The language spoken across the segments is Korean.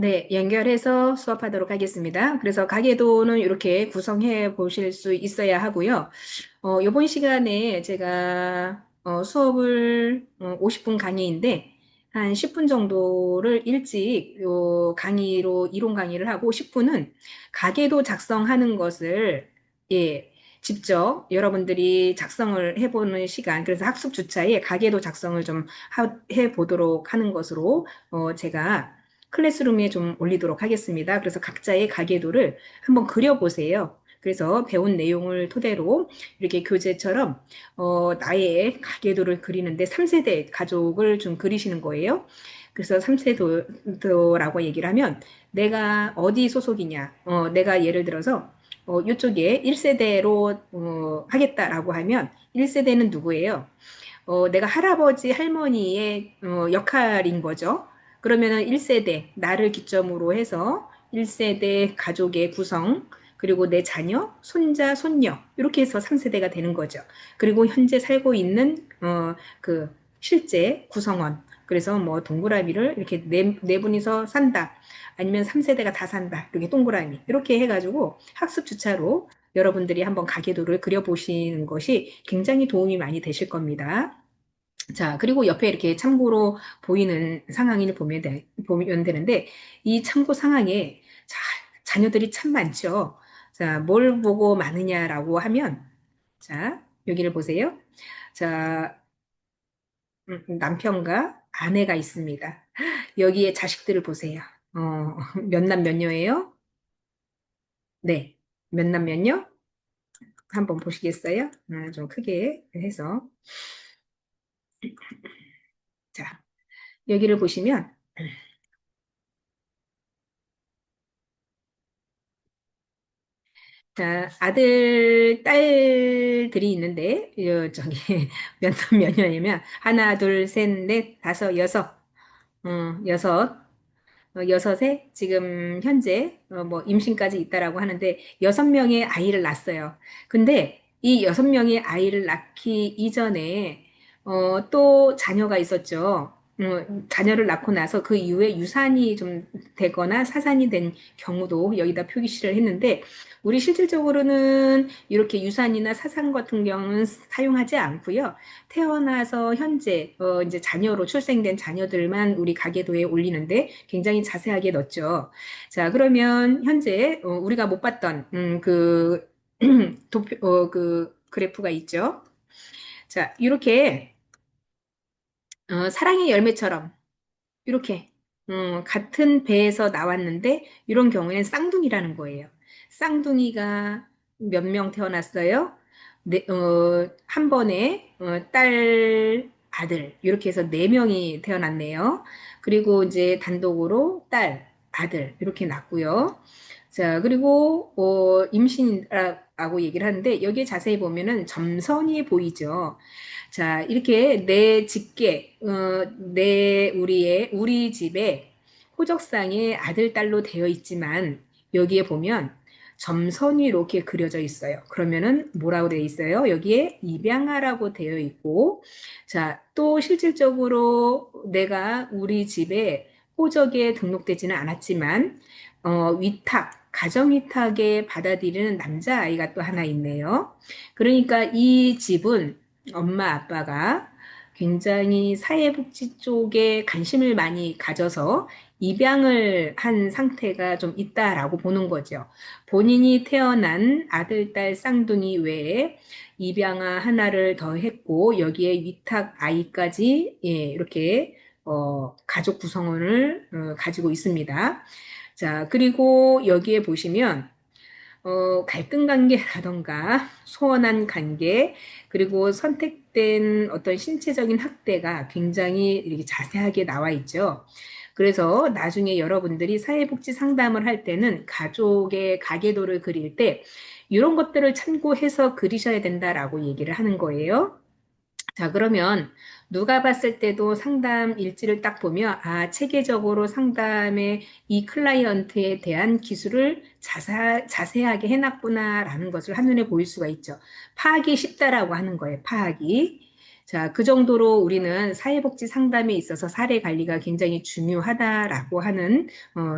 네, 연결해서 수업하도록 하겠습니다. 그래서 가계도는 이렇게 구성해 보실 수 있어야 하고요. 이번 시간에 제가 수업을 50분 강의인데 한 10분 정도를 일찍 요 강의로 이론 강의를 하고 10분은 가계도 작성하는 것을 예, 직접 여러분들이 작성을 해보는 시간, 그래서 학습 주차에 가계도 작성을 좀 해보도록 하는 것으로 제가 클래스룸에 좀 올리도록 하겠습니다. 그래서 각자의 가계도를 한번 그려보세요. 그래서 배운 내용을 토대로 이렇게 교재처럼 나의 가계도를 그리는데 3세대 가족을 좀 그리시는 거예요. 그래서 3세도라고 얘기를 하면 내가 어디 소속이냐, 내가 예를 들어서 이쪽에 1세대로 하겠다라고 하면 1세대는 누구예요? 내가 할아버지, 할머니의 역할인 거죠. 그러면은 1세대, 나를 기점으로 해서 1세대 가족의 구성, 그리고 내 자녀, 손자, 손녀, 이렇게 해서 3세대가 되는 거죠. 그리고 현재 살고 있는, 그, 실제 구성원. 그래서 뭐 동그라미를 이렇게 네 분이서 산다. 아니면 3세대가 다 산다. 이렇게 동그라미. 이렇게 해가지고 학습 주차로 여러분들이 한번 가계도를 그려보시는 것이 굉장히 도움이 많이 되실 겁니다. 자, 그리고 옆에 이렇게 참고로 보이는 상황을 보면 되는데, 이 참고 상황에 자녀들이 참 많죠. 자, 뭘 보고 많으냐라고 하면, 자, 여기를 보세요. 자, 남편과 아내가 있습니다. 여기에 자식들을 보세요. 몇 남 몇 녀예요? 네. 몇 남 몇 녀? 한번 보시겠어요? 좀 크게 해서. 자, 여기를 보시면, 자, 아들, 딸들이 있는데, 저기, 몇 남 몇 년이면, 하나, 둘, 셋, 넷, 다섯, 여섯, 여섯, 여섯에 지금 현재, 뭐, 임신까지 있다라고 하는데, 6명의 아이를 낳았어요. 근데 이 6명의 아이를 낳기 이전에, 또 자녀가 있었죠. 자녀를 낳고 나서 그 이후에 유산이 좀 되거나 사산이 된 경우도 여기다 표시를 했는데, 우리 실질적으로는 이렇게 유산이나 사산 같은 경우는 사용하지 않고요. 태어나서 현재 이제 자녀로 출생된 자녀들만 우리 가계도에 올리는데 굉장히 자세하게 넣었죠. 자, 그러면 현재 우리가 못 봤던 그 도표 그 그래프가 있죠. 자, 이렇게 사랑의 열매처럼 이렇게 같은 배에서 나왔는데 이런 경우에는 쌍둥이라는 거예요. 쌍둥이가 몇 명 태어났어요? 네, 한 번에 딸, 아들 이렇게 해서 네 명이 태어났네요. 그리고 이제 단독으로 딸, 아들 이렇게 낳고요. 자, 그리고 임신이라고 얘기를 하는데 여기에 자세히 보면은 점선이 보이죠. 자, 이렇게 내 직계, 우리 집에 호적상에 아들, 딸로 되어 있지만, 여기에 보면 점선이 이렇게 그려져 있어요. 그러면은 뭐라고 되어 있어요? 여기에 입양아라고 되어 있고, 자, 또 실질적으로 내가 우리 집에 호적에 등록되지는 않았지만, 가정위탁에 받아들이는 남자아이가 또 하나 있네요. 그러니까 이 집은 엄마 아빠가 굉장히 사회복지 쪽에 관심을 많이 가져서 입양을 한 상태가 좀 있다라고 보는 거죠. 본인이 태어난 아들, 딸, 쌍둥이 외에 입양아 하나를 더 했고 여기에 위탁 아이까지 예, 이렇게 가족 구성원을 가지고 있습니다. 자, 그리고 여기에 보시면 갈등 관계라던가 소원한 관계, 그리고 선택된 어떤 신체적인 학대가 굉장히 이렇게 자세하게 나와 있죠. 그래서 나중에 여러분들이 사회복지 상담을 할 때는 가족의 가계도를 그릴 때 이런 것들을 참고해서 그리셔야 된다라고 얘기를 하는 거예요. 자, 그러면 누가 봤을 때도 상담 일지를 딱 보면, 체계적으로 상담의 이 클라이언트에 대한 기술을 자세하게 해놨구나라는 것을 한눈에 보일 수가 있죠. 파악이 쉽다라고 하는 거예요, 파악이. 자, 그 정도로 우리는 사회복지 상담에 있어서 사례 관리가 굉장히 중요하다라고 하는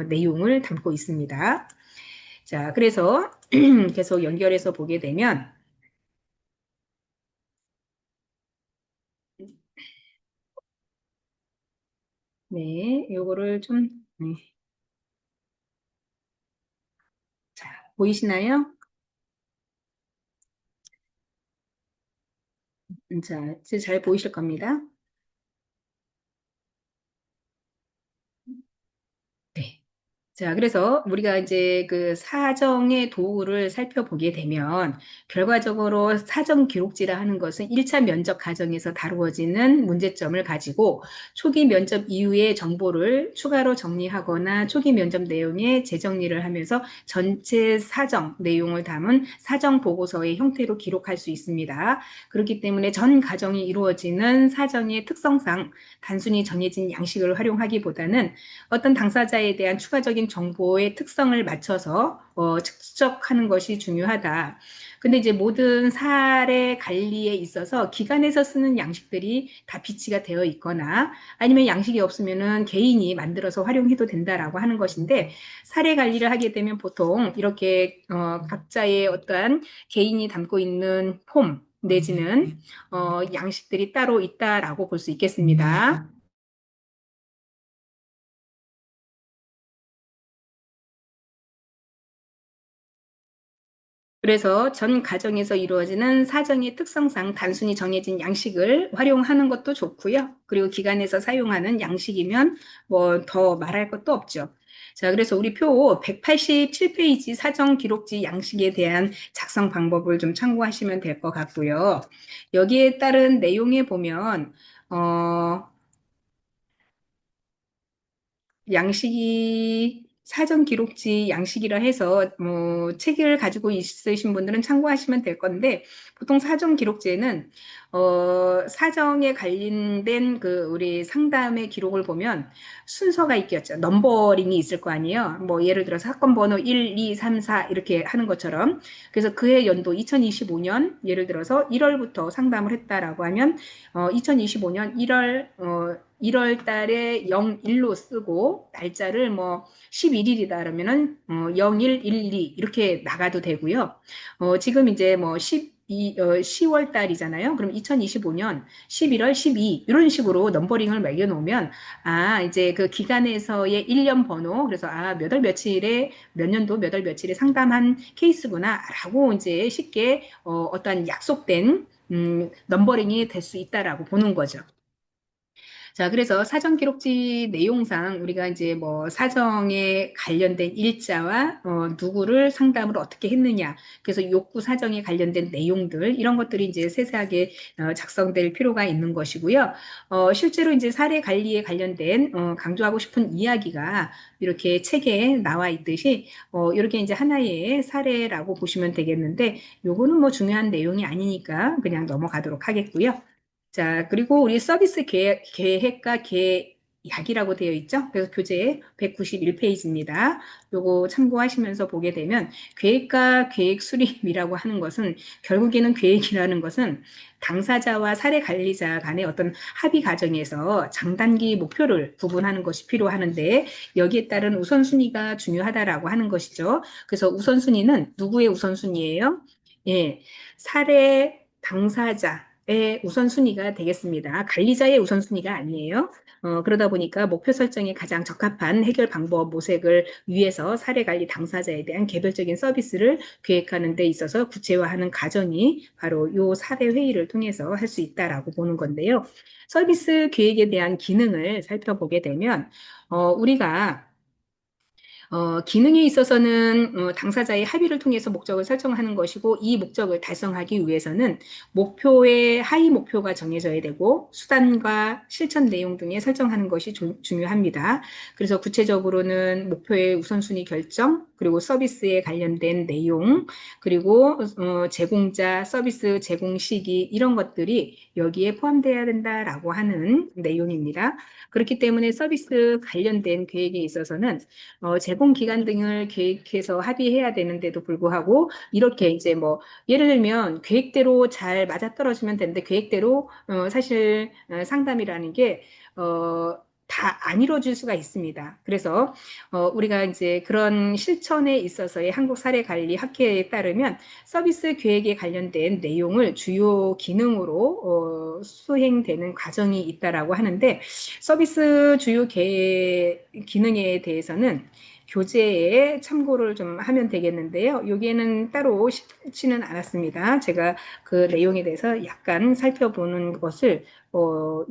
내용을 담고 있습니다. 자, 그래서 계속 연결해서 보게 되면, 네, 요거를 좀, 자, 보이시나요? 자, 이제 잘 보이실 겁니다. 네. 자, 그래서 우리가 이제 그 사정의 도구를 살펴보게 되면 결과적으로 사정 기록지라 하는 것은 1차 면접 과정에서 다루어지는 문제점을 가지고 초기 면접 이후의 정보를 추가로 정리하거나 초기 면접 내용에 재정리를 하면서 전체 사정 내용을 담은 사정 보고서의 형태로 기록할 수 있습니다. 그렇기 때문에 전 과정이 이루어지는 사정의 특성상 단순히 정해진 양식을 활용하기보다는 어떤 당사자에 대한 추가적인 정보의 특성을 맞춰서 측정하는 것이 중요하다. 근데 이제 모든 사례 관리에 있어서 기관에서 쓰는 양식들이 다 비치가 되어 있거나 아니면 양식이 없으면은 개인이 만들어서 활용해도 된다라고 하는 것인데 사례 관리를 하게 되면 보통 이렇게 각자의 어떠한 개인이 담고 있는 폼 내지는 양식들이 따로 있다라고 볼 수 있겠습니다. 그래서 전 가정에서 이루어지는 사정의 특성상 단순히 정해진 양식을 활용하는 것도 좋고요. 그리고 기관에서 사용하는 양식이면 뭐 더 말할 것도 없죠. 자, 그래서 우리 표 187페이지 사정 기록지 양식에 대한 작성 방법을 좀 참고하시면 될 것 같고요. 여기에 따른 내용에 보면, 양식이 사전 기록지 양식이라 해서 뭐 책을 가지고 있으신 분들은 참고하시면 될 건데 보통 사전 기록지에는 사정에 관련된 그 우리 상담의 기록을 보면 순서가 있겠죠. 넘버링이 있을 거 아니에요. 뭐 예를 들어서 사건 번호 1, 2, 3, 4 이렇게 하는 것처럼 그래서 그해 연도 2025년 예를 들어서 1월부터 상담을 했다라고 하면 2025년 1월 달에 01로 쓰고 날짜를 뭐 11일이다 그러면은 0112 이렇게 나가도 되고요. 지금 이제 뭐 10월 달이잖아요. 그럼 2025년 11월 12 이런 식으로 넘버링을 매겨 놓으면 이제 그 기간에서의 1년 번호 그래서 몇 월 며칠에 몇 년도 몇 월 며칠에 상담한 케이스구나라고 이제 쉽게 어떤 약속된 넘버링이 될 수 있다라고 보는 거죠. 자, 그래서 사전 기록지 내용상 우리가 이제 뭐 사정에 관련된 일자와 누구를 상담을 어떻게 했느냐, 그래서 욕구 사정에 관련된 내용들 이런 것들이 이제 세세하게 작성될 필요가 있는 것이고요. 실제로 이제 사례 관리에 관련된 강조하고 싶은 이야기가 이렇게 책에 나와 있듯이 이렇게 이제 하나의 사례라고 보시면 되겠는데 요거는 뭐 중요한 내용이 아니니까 그냥 넘어가도록 하겠고요. 자, 그리고 우리 서비스 계획과 계약이라고 되어 있죠? 그래서 교재 191페이지입니다. 요거 참고하시면서 보게 되면 계획과 계획 수립이라고 하는 것은 결국에는 계획이라는 것은 당사자와 사례 관리자 간의 어떤 합의 과정에서 장단기 목표를 구분하는 것이 필요하는데 여기에 따른 우선순위가 중요하다라고 하는 것이죠. 그래서 우선순위는 누구의 우선순위예요? 예, 사례 당사자의 우선순위가 되겠습니다. 관리자의 우선순위가 아니에요. 그러다 보니까 목표 설정에 가장 적합한 해결 방법 모색을 위해서 사례 관리 당사자에 대한 개별적인 서비스를 계획하는 데 있어서 구체화하는 과정이 바로 이 사례 회의를 통해서 할 수 있다라고 보는 건데요. 서비스 계획에 대한 기능을 살펴보게 되면 우리가 기능에 있어서는 당사자의 합의를 통해서 목적을 설정하는 것이고 이 목적을 달성하기 위해서는 목표의 하위 목표가 정해져야 되고 수단과 실천 내용 등에 설정하는 것이 중요합니다. 그래서 구체적으로는 목표의 우선순위 결정, 그리고 서비스에 관련된 내용, 그리고 제공자, 서비스 제공 시기 이런 것들이 여기에 포함되어야 된다라고 하는 내용입니다. 그렇기 때문에 서비스 관련된 계획에 있어서는 제공 기간 등을 계획해서 합의해야 되는데도 불구하고 이렇게 이제 뭐 예를 들면 계획대로 잘 맞아떨어지면 되는데 계획대로 사실 상담이라는 게 다 안 이루어질 수가 있습니다. 그래서 우리가 이제 그런 실천에 있어서의 한국 사례 관리 학회에 따르면 서비스 계획에 관련된 내용을 주요 기능으로 수행되는 과정이 있다라고 하는데 서비스 주요 계획 기능에 대해서는 교재에 참고를 좀 하면 되겠는데요. 여기에는 따로 쉽지는 않았습니다. 제가 그 내용에 대해서 약간 살펴보는 것을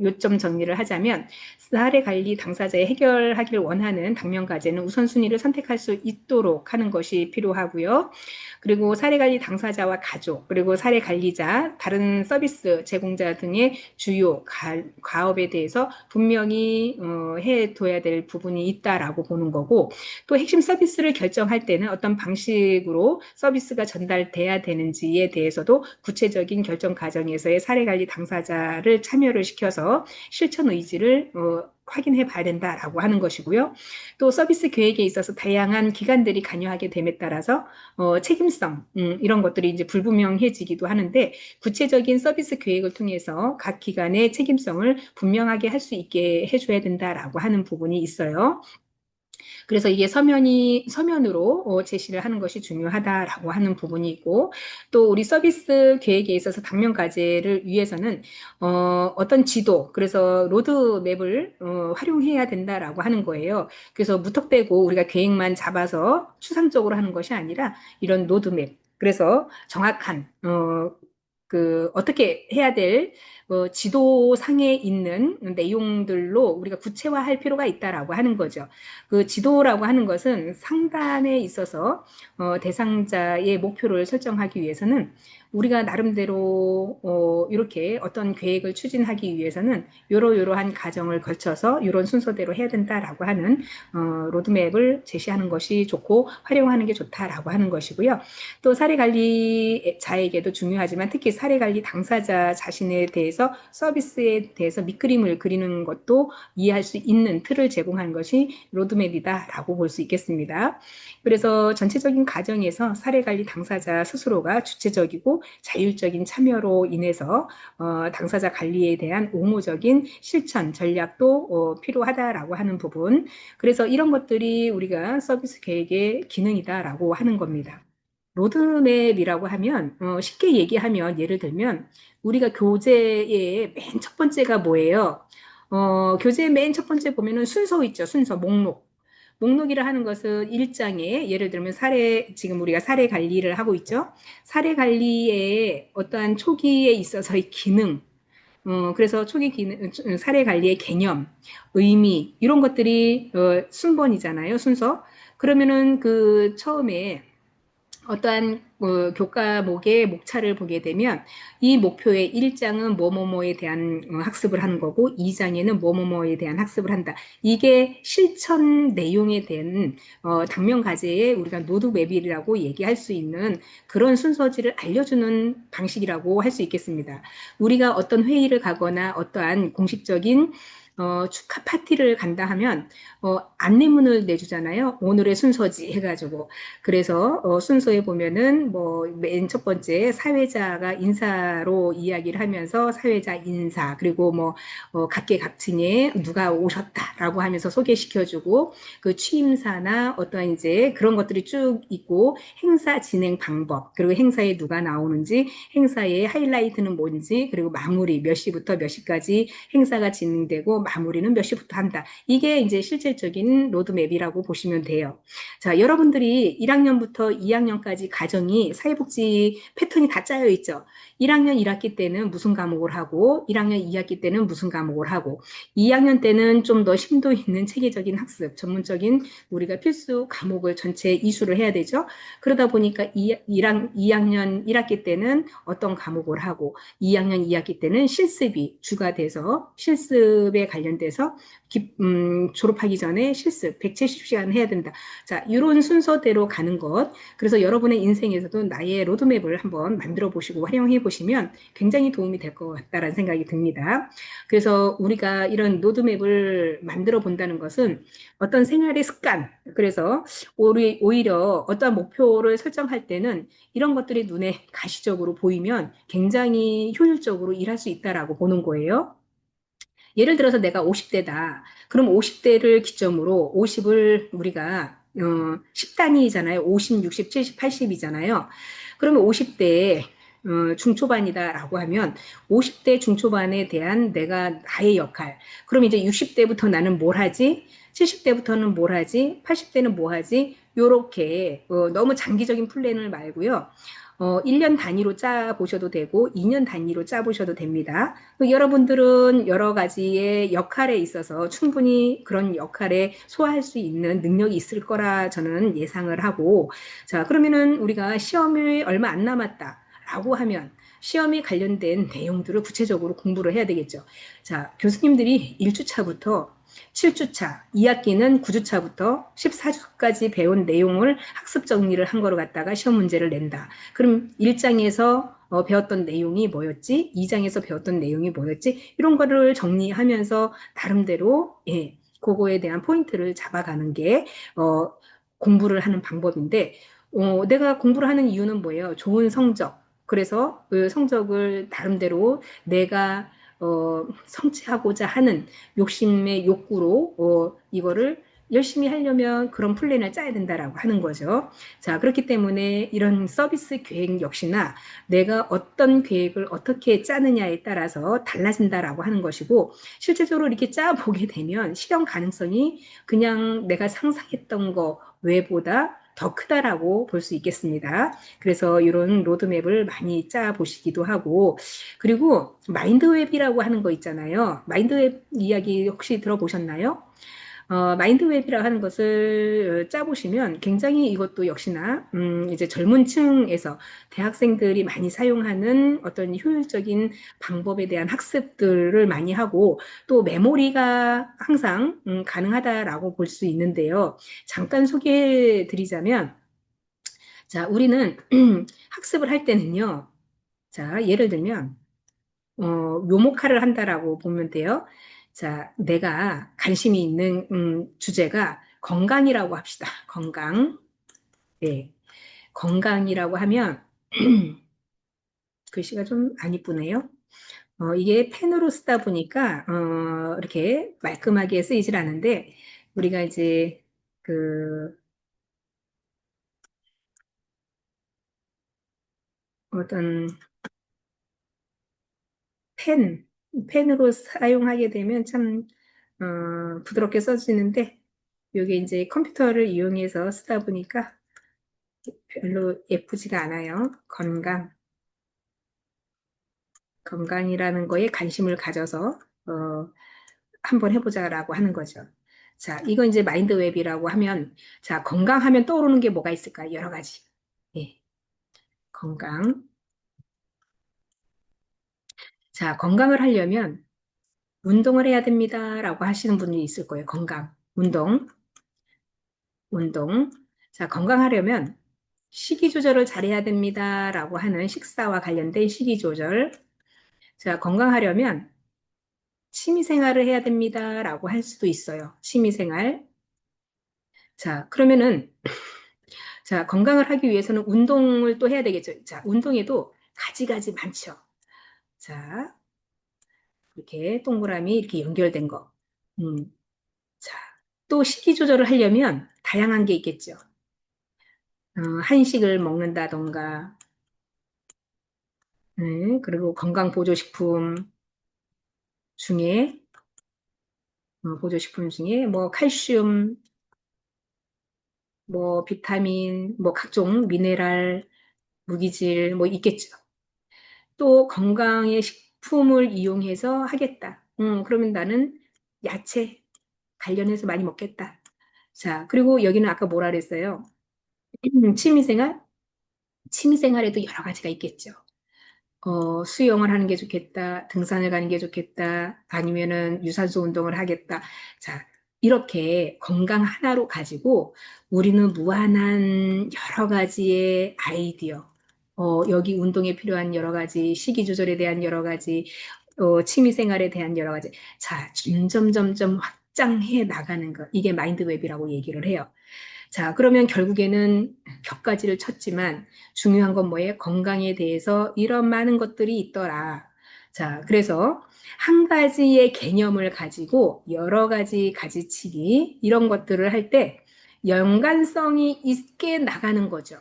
요점 정리를 하자면 사례 관리 당사자의 해결하기를 원하는 당면 과제는 우선순위를 선택할 수 있도록 하는 것이 필요하고요. 그리고 사례 관리 당사자와 가족, 그리고 사례 관리자, 다른 서비스 제공자 등의 주요 과업에 대해서 분명히 해둬야 될 부분이 있다라고 보는 거고, 또 핵심 서비스를 결정할 때는 어떤 방식으로 서비스가 전달돼야 되는지에 대해서도 구체적인 결정 과정에서의 사례 관리 당사자를 참여를 시켜서 실천 의지를 확인해 봐야 된다라고 하는 것이고요. 또 서비스 계획에 있어서 다양한 기관들이 관여하게 됨에 따라서 책임성 이런 것들이 이제 불분명해지기도 하는데 구체적인 서비스 계획을 통해서 각 기관의 책임성을 분명하게 할 수 있게 해줘야 된다라고 하는 부분이 있어요. 그래서 이게 서면으로 제시를 하는 것이 중요하다라고 하는 부분이 있고 또 우리 서비스 계획에 있어서 당면 과제를 위해서는 어떤 지도 그래서 로드맵을 활용해야 된다라고 하는 거예요. 그래서 무턱대고 우리가 계획만 잡아서 추상적으로 하는 것이 아니라 이런 로드맵 그래서 정확한 어떻게 해야 될 지도상에 있는 내용들로 우리가 구체화할 필요가 있다라고 하는 거죠. 그 지도라고 하는 것은 상담에 있어서 대상자의 목표를 설정하기 위해서는 우리가 나름대로 이렇게 어떤 계획을 추진하기 위해서는 요러요러한 과정을 거쳐서 이런 순서대로 해야 된다라고 하는 로드맵을 제시하는 것이 좋고 활용하는 게 좋다라고 하는 것이고요. 또 사례관리자에게도 중요하지만 특히 사례관리 당사자 자신에 대해서 서비스에 대해서 밑그림을 그리는 것도 이해할 수 있는 틀을 제공하는 것이 로드맵이다라고 볼 수 있겠습니다. 그래서 전체적인 과정에서 사례관리 당사자 스스로가 주체적이고 자율적인 참여로 인해서 당사자 관리에 대한 옹호적인 실천 전략도 필요하다라고 하는 부분. 그래서 이런 것들이 우리가 서비스 계획의 기능이다라고 하는 겁니다. 로드맵이라고 하면 쉽게 얘기하면 예를 들면 우리가 교재의 맨 첫 번째가 뭐예요? 교재의 맨 첫 번째 보면은 순서 있죠. 순서 목록. 목록이라 하는 것은 일장에 예를 들면 지금 우리가 사례 관리를 하고 있죠. 사례 관리의 어떠한 초기에 있어서의 기능, 그래서 초기 기능, 사례 관리의 개념, 의미 이런 것들이 순번이잖아요. 순서. 그러면은 그 처음에 어떠한 교과목의 목차를 보게 되면 이 목표의 1장은 뭐뭐뭐에 대한 학습을 하는 거고 2장에는 뭐뭐뭐에 대한 학습을 한다. 이게 실천 내용에 대한 당면 과제에 우리가 노드맵이라고 얘기할 수 있는 그런 순서지를 알려주는 방식이라고 할 수 있겠습니다. 우리가 어떤 회의를 가거나 어떠한 공식적인 축하 파티를 간다 하면 안내문을 내주잖아요. 오늘의 순서지 해가지고 그래서 순서에 보면은 뭐 맨 첫 번째 사회자가 인사로 이야기를 하면서 사회자 인사 그리고 뭐 각계각층에 누가 오셨다라고 하면서 소개시켜주고 그 취임사나 어떤 이제 그런 것들이 쭉 있고 행사 진행 방법 그리고 행사에 누가 나오는지 행사의 하이라이트는 뭔지 그리고 마무리 몇 시부터 몇 시까지 행사가 진행되고 마무리는 몇 시부터 한다. 이게 이제 실질적인 로드맵이라고 보시면 돼요. 자, 여러분들이 1학년부터 2학년까지 과정이 사회복지 패턴이 다 짜여 있죠. 1학년 1학기 때는 무슨 과목을 하고 1학년 2학기 때는 무슨 과목을 하고 2학년 때는 좀 더 심도 있는 체계적인 학습, 전문적인 우리가 필수 과목을 전체 이수를 해야 되죠. 그러다 보니까 2학년 1학기 때는 어떤 과목을 하고 2학년 2학기 때는 실습이 주가 돼서 실습에 관련돼서 졸업하기 전에 실습 170시간 해야 된다. 자, 이런 순서대로 가는 것. 그래서 여러분의 인생에서도 나의 로드맵을 한번 만들어 보시고 활용해 보시면 굉장히 도움이 될 것 같다라는 생각이 듭니다. 그래서 우리가 이런 로드맵을 만들어 본다는 것은 어떤 생활의 습관, 그래서 오히려 어떠한 목표를 설정할 때는 이런 것들이 눈에 가시적으로 보이면 굉장히 효율적으로 일할 수 있다라고 보는 거예요. 예를 들어서 내가 50대다. 그럼 50대를 기점으로 50을 우리가 10단위잖아요. 50, 60, 70, 80이잖아요. 그러면 50대에 중초반이다라고 하면 50대 중초반에 대한 내가 나의 역할. 그럼 이제 60대부터 나는 뭘 하지? 70대부터는 뭘 하지? 80대는 뭐 하지? 요렇게 너무 장기적인 플랜을 말고요. 1년 단위로 짜 보셔도 되고 2년 단위로 짜 보셔도 됩니다. 여러분들은 여러 가지의 역할에 있어서 충분히 그런 역할에 소화할 수 있는 능력이 있을 거라 저는 예상을 하고, 자, 그러면은 우리가 시험이 얼마 안 남았다라고 하면 시험에 관련된 내용들을 구체적으로 공부를 해야 되겠죠. 자, 교수님들이 1주차부터 7주차, 2학기는 9주차부터 14주까지 배운 내용을 학습 정리를 한 거로 갖다가 시험 문제를 낸다. 그럼 1장에서 배웠던 내용이 뭐였지? 2장에서 배웠던 내용이 뭐였지? 이런 거를 정리하면서 나름대로 그거에 대한 포인트를 잡아가는 게 공부를 하는 방법인데 내가 공부를 하는 이유는 뭐예요? 좋은 성적. 그래서 그 성적을 나름대로 내가 성취하고자 하는 욕심의 욕구로 이거를 열심히 하려면 그런 플랜을 짜야 된다라고 하는 거죠. 자, 그렇기 때문에 이런 서비스 계획 역시나 내가 어떤 계획을 어떻게 짜느냐에 따라서 달라진다라고 하는 것이고, 실제적으로 이렇게 짜보게 되면 실현 가능성이 그냥 내가 상상했던 거 외보다 더 크다라고 볼 수 있겠습니다. 그래서 이런 로드맵을 많이 짜 보시기도 하고, 그리고 마인드웹이라고 하는 거 있잖아요. 마인드웹 이야기 혹시 들어보셨나요? 마인드맵이라 하는 것을 짜보시면 굉장히 이것도 역시나 이제 젊은 층에서 대학생들이 많이 사용하는 어떤 효율적인 방법에 대한 학습들을 많이 하고 또 메모리가 항상 가능하다라고 볼 수 있는데요. 잠깐 소개해 드리자면 자, 우리는 학습을 할 때는요. 자, 예를 들면 요목화를 한다라고 보면 돼요. 자, 내가 관심이 있는 주제가 건강이라고 합시다. 건강. 네. 건강이라고 하면 글씨가 좀 안 이쁘네요. 이게 펜으로 쓰다 보니까 이렇게 말끔하게 쓰이질 않은데 우리가 이제 그 어떤 펜, 펜으로 사용하게 되면 참 부드럽게 써지는데 이게 이제 컴퓨터를 이용해서 쓰다 보니까 별로 예쁘지가 않아요. 건강이라는 거에 관심을 가져서 한번 해보자라고 하는 거죠. 자, 이거 이제 마인드웹이라고 하면 자, 건강하면 떠오르는 게 뭐가 있을까? 여러 가지. 예, 건강. 자, 건강을 하려면 운동을 해야 됩니다라고 하시는 분이 있을 거예요. 건강, 운동. 자, 건강하려면 식이 조절을 잘해야 됩니다라고 하는 식사와 관련된 식이 조절. 자, 건강하려면 취미 생활을 해야 됩니다라고 할 수도 있어요. 취미 생활. 자, 그러면은 자, 건강을 하기 위해서는 운동을 또 해야 되겠죠. 자, 운동에도 가지가지 많죠. 자, 이렇게 동그라미 이렇게 연결된 거. 음, 자, 또 식이 조절을 하려면 다양한 게 있겠죠. 한식을 먹는다던가, 그리고 건강 보조식품 중에 보조식품 중에 뭐 칼슘, 뭐 비타민, 뭐 각종 미네랄, 무기질 뭐 있겠죠. 또 건강의 식품을 이용해서 하겠다. 그러면 나는 야채 관련해서 많이 먹겠다. 자, 그리고 여기는 아까 뭐라 그랬어요? 취미생활? 취미생활에도 여러 가지가 있겠죠. 수영을 하는 게 좋겠다, 등산을 가는 게 좋겠다, 아니면은 유산소 운동을 하겠다. 자, 이렇게 건강 하나로 가지고 우리는 무한한 여러 가지의 아이디어, 여기 운동에 필요한 여러 가지, 식이 조절에 대한 여러 가지, 취미 생활에 대한 여러 가지. 자, 점점 확장해 나가는 것. 이게 마인드맵이라고 얘기를 해요. 자, 그러면 결국에는 벽까지를 쳤지만 중요한 건 뭐예요? 건강에 대해서 이런 많은 것들이 있더라. 자, 그래서 한 가지의 개념을 가지고 여러 가지 가지치기 이런 것들을 할 때 연관성이 있게 나가는 거죠.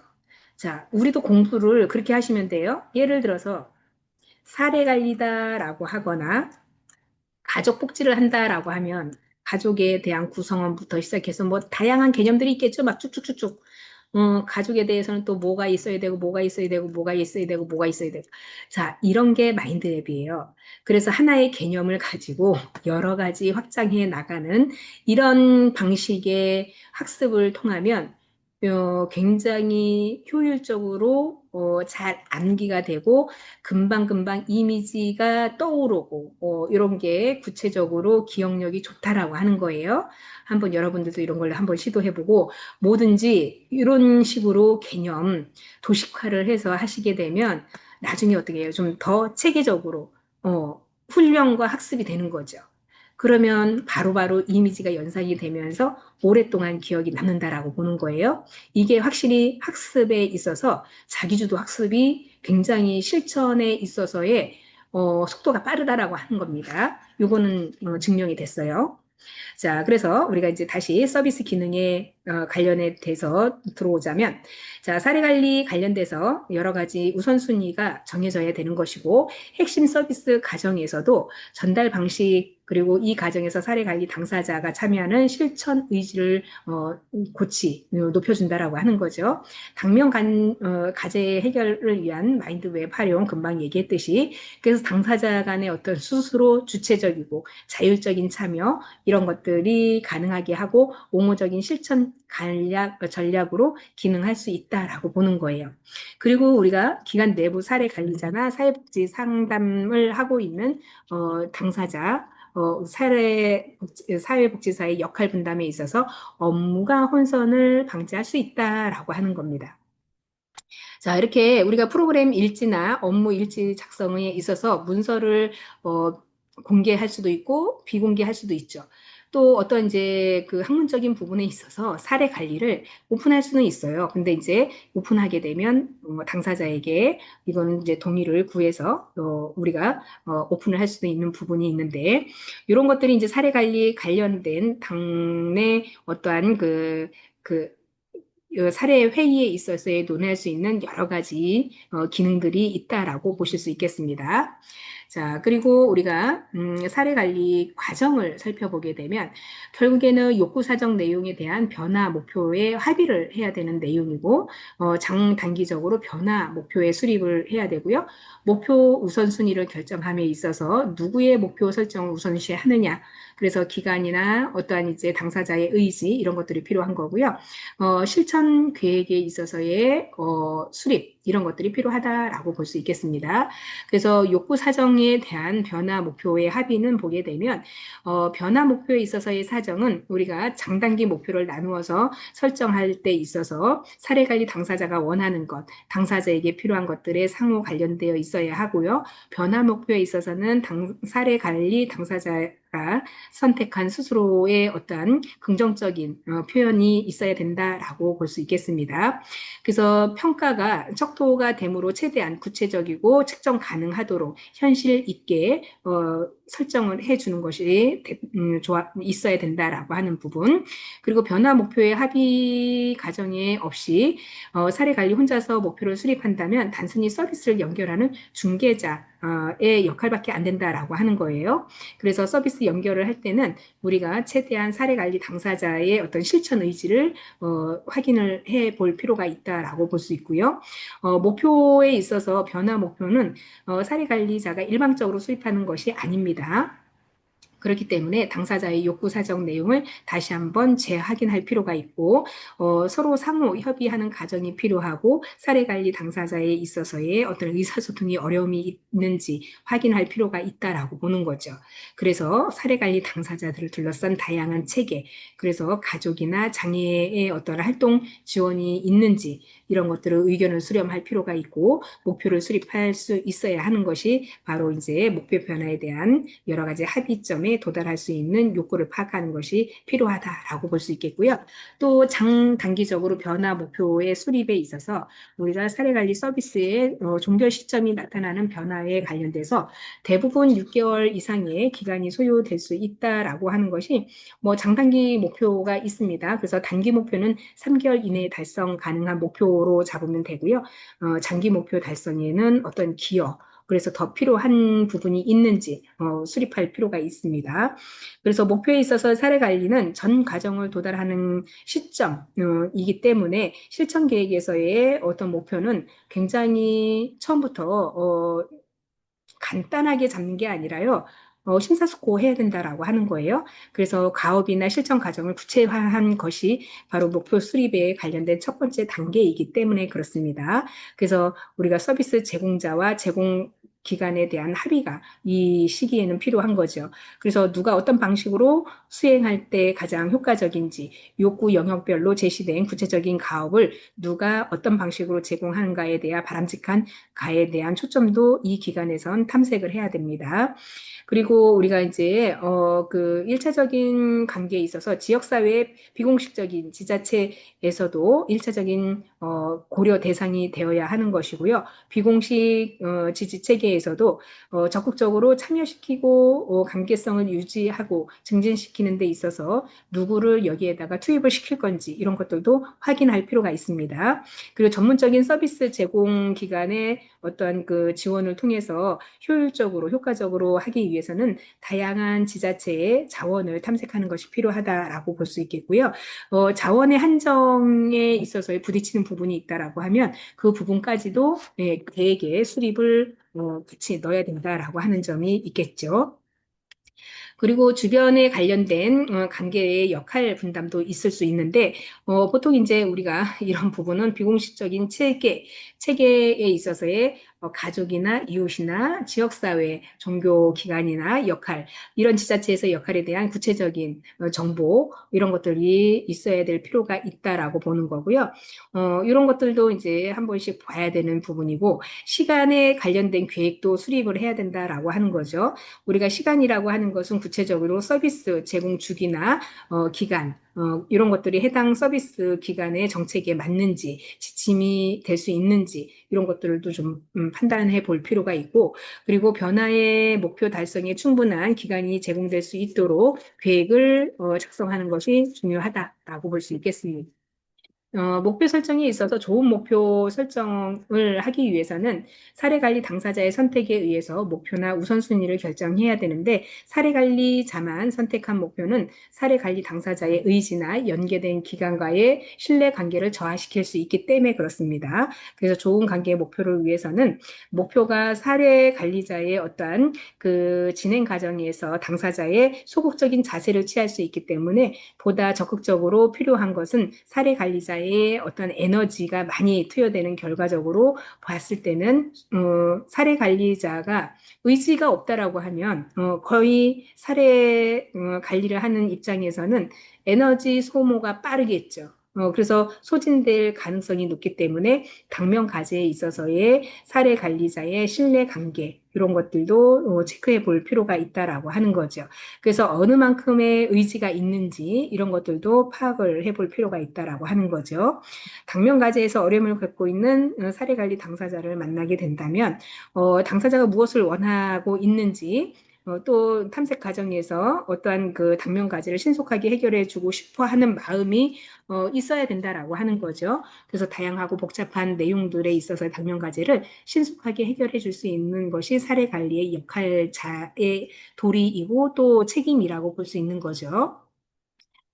자, 우리도 공부를 그렇게 하시면 돼요. 예를 들어서 사례 관리다라고 하거나 가족 복지를 한다라고 하면 가족에 대한 구성원부터 시작해서 뭐 다양한 개념들이 있겠죠. 막 쭉쭉쭉쭉. 가족에 대해서는 또 뭐가 있어야 되고, 뭐가 있어야 되고, 뭐가 있어야 되고, 뭐가 있어야 되고. 자, 이런 게 마인드맵이에요. 그래서 하나의 개념을 가지고 여러 가지 확장해 나가는 이런 방식의 학습을 통하면 굉장히 효율적으로 잘 암기가 되고 금방금방 이미지가 떠오르고 이런 게 구체적으로 기억력이 좋다라고 하는 거예요. 한번 여러분들도 이런 걸 한번 시도해보고 뭐든지 이런 식으로 개념 도식화를 해서 하시게 되면 나중에 어떻게 해요? 좀 더 체계적으로 훈련과 학습이 되는 거죠. 그러면 바로바로 이미지가 연상이 되면서 오랫동안 기억이 남는다라고 보는 거예요. 이게 확실히 학습에 있어서 자기주도 학습이 굉장히 실천에 있어서의 속도가 빠르다라고 하는 겁니다. 요거는 증명이 됐어요. 자, 그래서 우리가 이제 다시 서비스 기능에 관련해 돼서 들어오자면, 자, 사례 관리 관련돼서 여러 가지 우선순위가 정해져야 되는 것이고, 핵심 서비스 과정에서도 전달 방식, 그리고 이 과정에서 사례 관리 당사자가 참여하는 실천 의지를 높여준다라고 하는 거죠. 가제 해결을 위한 마인드맵 활용 금방 얘기했듯이 그래서 당사자 간의 어떤 스스로 주체적이고 자율적인 참여 이런 것들이 가능하게 하고 옹호적인 실천 전략으로 기능할 수 있다라고 보는 거예요. 그리고 우리가 기관 내부 사례 관리자나 사회복지 상담을 하고 있는 당사자 사회복지사의 역할 분담에 있어서 업무가 혼선을 방지할 수 있다라고 하는 겁니다. 자, 이렇게 우리가 프로그램 일지나 업무 일지 작성에 있어서 문서를 어, 공개할 수도 있고 비공개할 수도 있죠. 또 어떤 이제 그 학문적인 부분에 있어서 사례 관리를 오픈할 수는 있어요. 근데 이제 오픈하게 되면 당사자에게 이건 이제 동의를 구해서 우리가 오픈을 할 수도 있는 부분이 있는데 이런 것들이 이제 사례 관리 관련된 당내 어떠한 그 사례 회의에 있어서의 논의할 수 있는 여러 가지 기능들이 있다라고 보실 수 있겠습니다. 자, 그리고 우리가 사례 관리 과정을 살펴보게 되면 결국에는 욕구 사정 내용에 대한 변화 목표에 합의를 해야 되는 내용이고 장단기적으로 변화 목표에 수립을 해야 되고요. 목표 우선순위를 결정함에 있어서 누구의 목표 설정을 우선시하느냐. 그래서 기간이나 어떠한 이제 당사자의 의지 이런 것들이 필요한 거고요. 실천 계획에 있어서의 수립 이런 것들이 필요하다라고 볼 수 있겠습니다. 그래서 욕구 사정에 대한 변화 목표의 합의는 보게 되면 변화 목표에 있어서의 사정은 우리가 장단기 목표를 나누어서 설정할 때 있어서 사례 관리 당사자가 원하는 것, 당사자에게 필요한 것들에 상호 관련되어 있어야 하고요. 변화 목표에 있어서는 사례 관리 당사자가 선택한 스스로의 어떠한 긍정적인 표현이 있어야 된다라고 볼 수 있겠습니다. 그래서 평가가 척도가 되므로 최대한 구체적이고 측정 가능하도록 현실 있게 설정을 해주는 것이 있어야 된다라고 하는 부분. 그리고 변화 목표의 합의 과정에 없이 사례 관리 혼자서 목표를 수립한다면 단순히 서비스를 연결하는 중개자의 역할밖에 안 된다라고 하는 거예요. 그래서 서비스 연결을 할 때는 우리가 최대한 사례 관리 당사자의 어떤 실천 의지를 확인을 해 볼 필요가 있다라고 볼 수 있고요. 목표에 있어서 변화 목표는 사례 관리자가 일방적으로 수립하는 것이 아닙니다. 그렇기 때문에 당사자의 욕구 사정 내용을 다시 한번 재확인할 필요가 있고 서로 상호 협의하는 과정이 필요하고 사례관리 당사자에 있어서의 어떤 의사소통이 어려움이 있는지 확인할 필요가 있다라고 보는 거죠. 그래서 사례관리 당사자들을 둘러싼 다양한 체계, 그래서 가족이나 장애의 어떤 활동 지원이 있는지 이런 것들을 의견을 수렴할 필요가 있고 목표를 수립할 수 있어야 하는 것이 바로 이제 목표 변화에 대한 여러 가지 합의점에 도달할 수 있는 욕구를 파악하는 것이 필요하다라고 볼 수 있겠고요. 또 장단기적으로 변화 목표의 수립에 있어서 우리가 사례관리 서비스의 종결 시점이 나타나는 변화에 관련돼서 대부분 6개월 이상의 기간이 소요될 수 있다라고 하는 것이 뭐 장단기 목표가 있습니다. 그래서 단기 목표는 3개월 이내에 달성 가능한 목표로 잡으면 되고요. 장기 목표 달성에는 어떤 기여, 그래서 더 필요한 부분이 있는지 수립할 필요가 있습니다. 그래서 목표에 있어서 사례 관리는 전 과정을 도달하는 시점이기 때문에 실천 계획에서의 어떤 목표는 굉장히 처음부터 간단하게 잡는 게 아니라요. 심사숙고해야 된다라고 하는 거예요. 그래서 가업이나 실천 과정을 구체화한 것이 바로 목표 수립에 관련된 첫 번째 단계이기 때문에 그렇습니다. 그래서 우리가 서비스 제공자와 제공 기간에 대한 합의가 이 시기에는 필요한 거죠. 그래서 누가 어떤 방식으로 수행할 때 가장 효과적인지 욕구 영역별로 제시된 구체적인 가업을 누가 어떤 방식으로 제공하는가에 대한 바람직한 가에 대한 초점도 이 기간에선 탐색을 해야 됩니다. 그리고 우리가 이제 그 1차적인 관계에 있어서 지역사회 비공식적인 지자체에서도 1차적인 고려 대상이 되어야 하는 것이고요. 비공식 지지 체계에서도 적극적으로 참여시키고 관계성을 유지하고 증진시키는 데 있어서 누구를 여기에다가 투입을 시킬 건지 이런 것들도 확인할 필요가 있습니다. 그리고 전문적인 서비스 제공 기관의 어떤 그 지원을 통해서 효율적으로 효과적으로 하기 위해서는 다양한 지자체의 자원을 탐색하는 것이 필요하다라고 볼 수 있겠고요. 자원의 한정에 있어서 부딪히는 부분이 있다라고 하면 그 부분까지도 계획에 수립을 같이 넣어야 된다라고 하는 점이 있겠죠. 그리고 주변에 관련된 관계의 역할 분담도 있을 수 있는데 보통 이제 우리가 이런 부분은 비공식적인 체계에 있어서의 가족이나 이웃이나 지역사회, 종교기관이나 역할, 이런 지자체에서 역할에 대한 구체적인 정보, 이런 것들이 있어야 될 필요가 있다라고 보는 거고요. 이런 것들도 이제 한 번씩 봐야 되는 부분이고, 시간에 관련된 계획도 수립을 해야 된다라고 하는 거죠. 우리가 시간이라고 하는 것은 구체적으로 서비스 제공 주기나 기간, 이런 것들이 해당 서비스 기간의 정책에 맞는지, 지침이 될 수 있는지, 이런 것들도 좀 판단해 볼 필요가 있고, 그리고 변화의 목표 달성에 충분한 기간이 제공될 수 있도록 계획을 작성하는 것이 중요하다라고 볼 수 있겠습니다. 목표 설정에 있어서 좋은 목표 설정을 하기 위해서는 사례관리 당사자의 선택에 의해서 목표나 우선순위를 결정해야 되는데 사례관리자만 선택한 목표는 사례관리 당사자의 의지나 연계된 기관과의 신뢰관계를 저하시킬 수 있기 때문에 그렇습니다. 그래서 좋은 관계의 목표를 위해서는 목표가 사례관리자의 어떠한 그 진행 과정에서 당사자의 소극적인 자세를 취할 수 있기 때문에 보다 적극적으로 필요한 것은 사례관리자의 어떤 에너지가 많이 투여되는 결과적으로 봤을 때는 사례관리자가 의지가 없다라고 하면 거의 사례 관리를 하는 입장에서는 에너지 소모가 빠르겠죠. 그래서 소진될 가능성이 높기 때문에 당면 과제에 있어서의 사례 관리자의 신뢰 관계 이런 것들도 체크해 볼 필요가 있다라고 하는 거죠. 그래서 어느 만큼의 의지가 있는지 이런 것들도 파악을 해볼 필요가 있다라고 하는 거죠. 당면 과제에서 어려움을 겪고 있는 사례 관리 당사자를 만나게 된다면 당사자가 무엇을 원하고 있는지 또 탐색 과정에서 어떠한 그 당면 과제를 신속하게 해결해 주고 싶어 하는 마음이 있어야 된다라고 하는 거죠. 그래서 다양하고 복잡한 내용들에 있어서 당면 과제를 신속하게 해결해 줄 수 있는 것이 사례 관리의 역할자의 도리이고 또 책임이라고 볼 수 있는 거죠.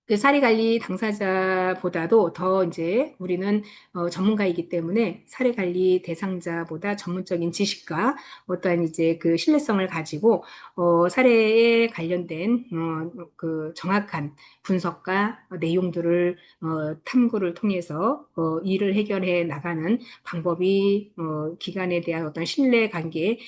그 사례관리 당사자보다도 더 이제 우리는 전문가이기 때문에 사례관리 대상자보다 전문적인 지식과 어떠한 이제 그 신뢰성을 가지고 사례에 관련된 그 정확한 분석과 내용들을 탐구를 통해서 일을 해결해 나가는 방법이 기관에 대한 어떤 신뢰 관계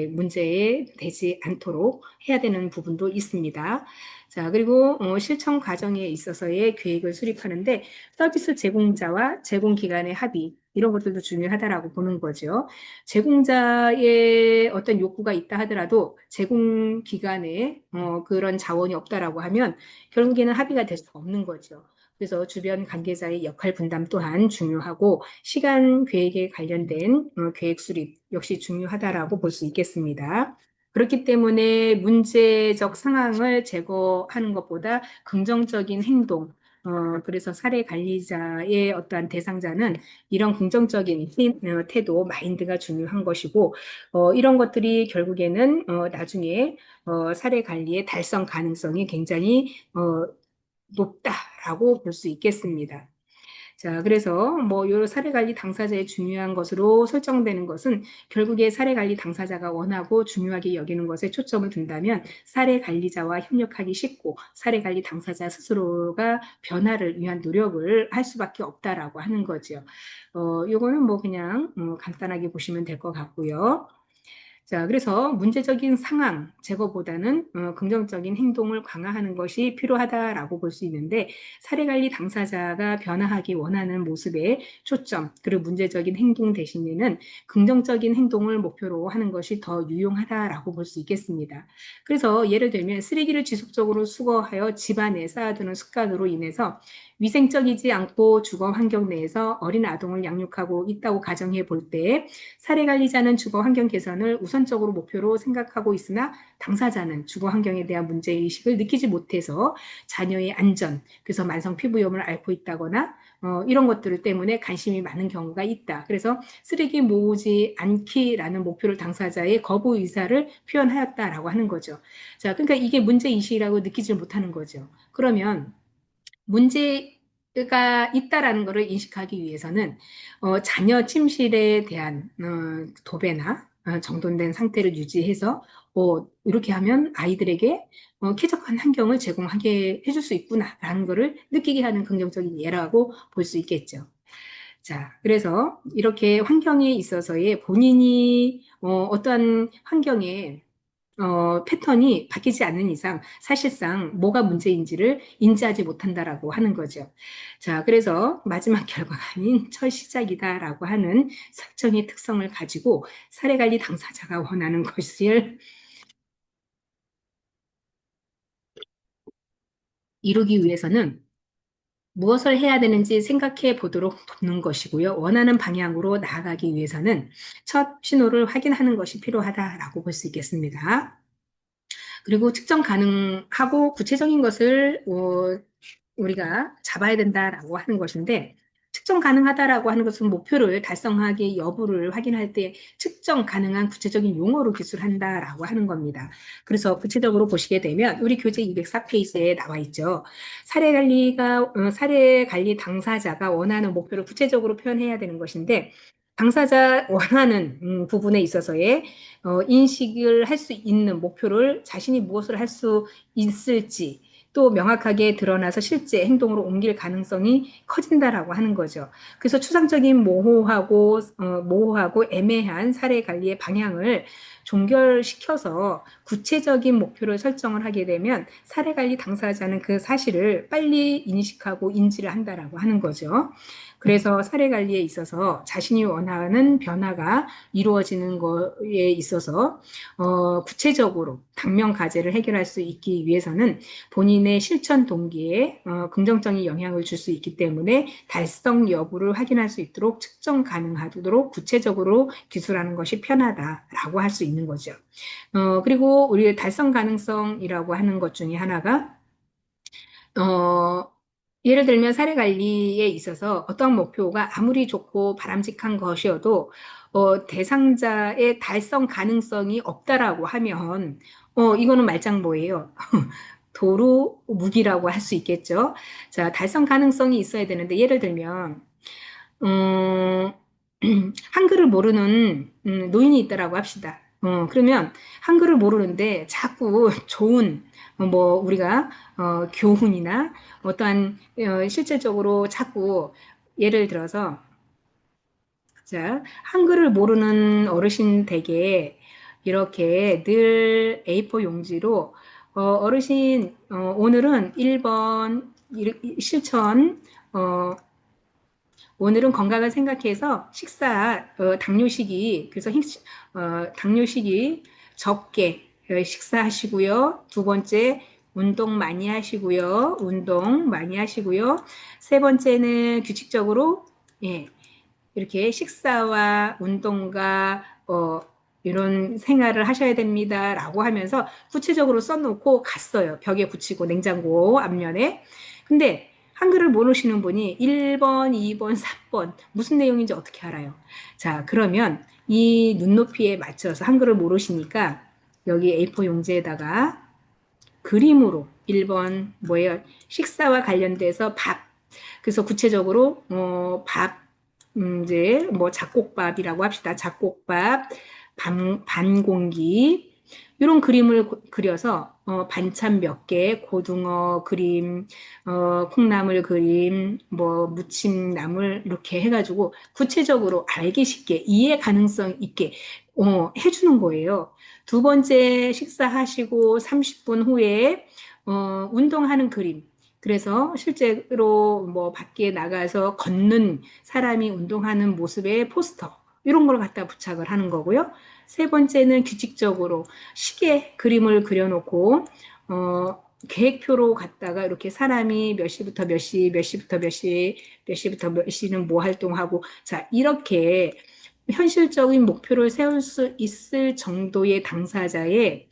문제에 되지 않도록 해야 되는 부분도 있습니다. 자, 그리고 실천 과정에 있어서의 계획을 수립하는데 서비스 제공자와 제공기관의 합의 이런 것들도 중요하다라고 보는 거죠. 제공자의 어떤 욕구가 있다 하더라도 제공기관에 그런 자원이 없다라고 하면 결국에는 합의가 될 수 없는 거죠. 그래서 주변 관계자의 역할 분담 또한 중요하고 시간 계획에 관련된 계획 수립 역시 중요하다라고 볼 수 있겠습니다. 그렇기 때문에 문제적 상황을 제거하는 것보다 긍정적인 행동, 그래서 사례 관리자의 어떠한 대상자는 이런 긍정적인 태도, 마인드가 중요한 것이고, 이런 것들이 결국에는 나중에 사례 관리의 달성 가능성이 굉장히 높다라고 볼 수 있겠습니다. 자, 그래서 뭐 요 사례관리 당사자의 중요한 것으로 설정되는 것은 결국에 사례관리 당사자가 원하고 중요하게 여기는 것에 초점을 둔다면 사례관리자와 협력하기 쉽고 사례관리 당사자 스스로가 변화를 위한 노력을 할 수밖에 없다라고 하는 거죠. 요거는 뭐 그냥 간단하게 보시면 될 것 같고요. 자, 그래서 문제적인 상황 제거보다는 긍정적인 행동을 강화하는 것이 필요하다라고 볼 수 있는데 사례관리 당사자가 변화하기 원하는 모습에 초점 그리고 문제적인 행동 대신에는 긍정적인 행동을 목표로 하는 것이 더 유용하다라고 볼 수 있겠습니다. 그래서 예를 들면 쓰레기를 지속적으로 수거하여 집안에 쌓아두는 습관으로 인해서 위생적이지 않고 주거 환경 내에서 어린 아동을 양육하고 있다고 가정해 볼 때 사례관리자는 주거 환경 개선을 우선적으로 목표로 생각하고 있으나 당사자는 주거 환경에 대한 문제의식을 느끼지 못해서 자녀의 안전, 그래서 만성 피부염을 앓고 있다거나 이런 것들 때문에 관심이 많은 경우가 있다. 그래서 쓰레기 모으지 않기라는 목표를 당사자의 거부 의사를 표현하였다라고 하는 거죠. 자, 그러니까 이게 문제의식이라고 느끼지 못하는 거죠. 그러면 문제가 있다라는 것을 인식하기 위해서는 자녀 침실에 대한 도배나 정돈된 상태를 유지해서 이렇게 하면 아이들에게 쾌적한 환경을 제공하게 해줄 수 있구나라는 것을 느끼게 하는 긍정적인 예라고 볼 수 있겠죠. 자, 그래서 이렇게 환경에 있어서의 본인이 어떠한 환경에 패턴이 바뀌지 않는 이상 사실상 뭐가 문제인지를 인지하지 못한다라고 하는 거죠. 자, 그래서 마지막 결과가 아닌 첫 시작이다라고 하는 설정의 특성을 가지고 사례관리 당사자가 원하는 것을 이루기 위해서는 무엇을 해야 되는지 생각해 보도록 돕는 것이고요. 원하는 방향으로 나아가기 위해서는 첫 신호를 확인하는 것이 필요하다라고 볼 수 있겠습니다. 그리고 측정 가능하고 구체적인 것을 우리가 잡아야 된다라고 하는 것인데 측정 가능하다라고 하는 것은 목표를 달성하기 여부를 확인할 때 측정 가능한 구체적인 용어로 기술한다라고 하는 겁니다. 그래서 구체적으로 보시게 되면 우리 교재 204페이지에 나와 있죠. 사례 관리 당사자가 원하는 목표를 구체적으로 표현해야 되는 것인데 당사자 원하는 부분에 있어서의 인식을 할 수 있는 목표를 자신이 무엇을 할 수 있을지 또 명확하게 드러나서 실제 행동으로 옮길 가능성이 커진다라고 하는 거죠. 그래서 추상적인 모호하고 애매한 사례 관리의 방향을 종결시켜서 구체적인 목표를 설정을 하게 되면 사례 관리 당사자는 그 사실을 빨리 인식하고 인지를 한다라고 하는 거죠. 그래서 사례 관리에 있어서 자신이 원하는 변화가 이루어지는 것에 있어서 구체적으로 당면 과제를 해결할 수 있기 위해서는 본인의 실천 동기에 긍정적인 영향을 줄 수 있기 때문에 달성 여부를 확인할 수 있도록 측정 가능하도록 구체적으로 기술하는 것이 편하다라고 할 수 있는 거죠. 그리고 우리 달성 가능성이라고 하는 것 중에 하나가 예를 들면 사례 관리에 있어서 어떤 목표가 아무리 좋고 바람직한 것이어도 대상자의 달성 가능성이 없다라고 하면 이거는 말장보예요. 도루 무기라고 할 수 있겠죠. 자, 달성 가능성이 있어야 되는데 예를 들면 음, 한글을 모르는 노인이 있다라고 합시다. 그러면 한글을 모르는데 자꾸 좋은 뭐 우리가 교훈이나 어떠한 실질적으로 자꾸 예를 들어서 자, 한글을 모르는 어르신 댁에 이렇게 늘 A4 용지로 어르신 오늘은 1번 실천 오늘은 건강을 생각해서 식사 당뇨식이 그래서 당뇨식이 적게 식사하시고요. 두 번째 운동 많이 하시고요. 운동 많이 하시고요. 세 번째는 규칙적으로 예, 이렇게 식사와 운동과 이런 생활을 하셔야 됩니다라고 하면서 구체적으로 써놓고 갔어요. 벽에 붙이고 냉장고 앞면에. 근데 한글을 모르시는 분이 1번, 2번, 3번 무슨 내용인지 어떻게 알아요? 자, 그러면 이 눈높이에 맞춰서 한글을 모르시니까 여기 A4 용지에다가 그림으로 1번 뭐예요? 식사와 관련돼서 밥. 그래서 구체적으로 밥 이제 뭐 잡곡밥이라고 합시다. 잡곡밥 반 공기 이런 그림을 그려서 반찬 몇 개, 고등어 그림, 콩나물 그림, 뭐 무침나물 이렇게 해가지고 구체적으로 알기 쉽게 이해 가능성 있게 해주는 거예요. 두 번째 식사하시고 30분 후에 운동하는 그림. 그래서 실제로 뭐 밖에 나가서 걷는 사람이 운동하는 모습의 포스터 이런 걸 갖다 부착을 하는 거고요. 세 번째는 규칙적으로 시계 그림을 그려놓고 계획표로 갖다가 이렇게 사람이 몇 시부터 몇 시, 몇 시부터 몇 시, 몇 시부터 몇 시는 뭐 활동하고 자 이렇게 현실적인 목표를 세울 수 있을 정도의 당사자의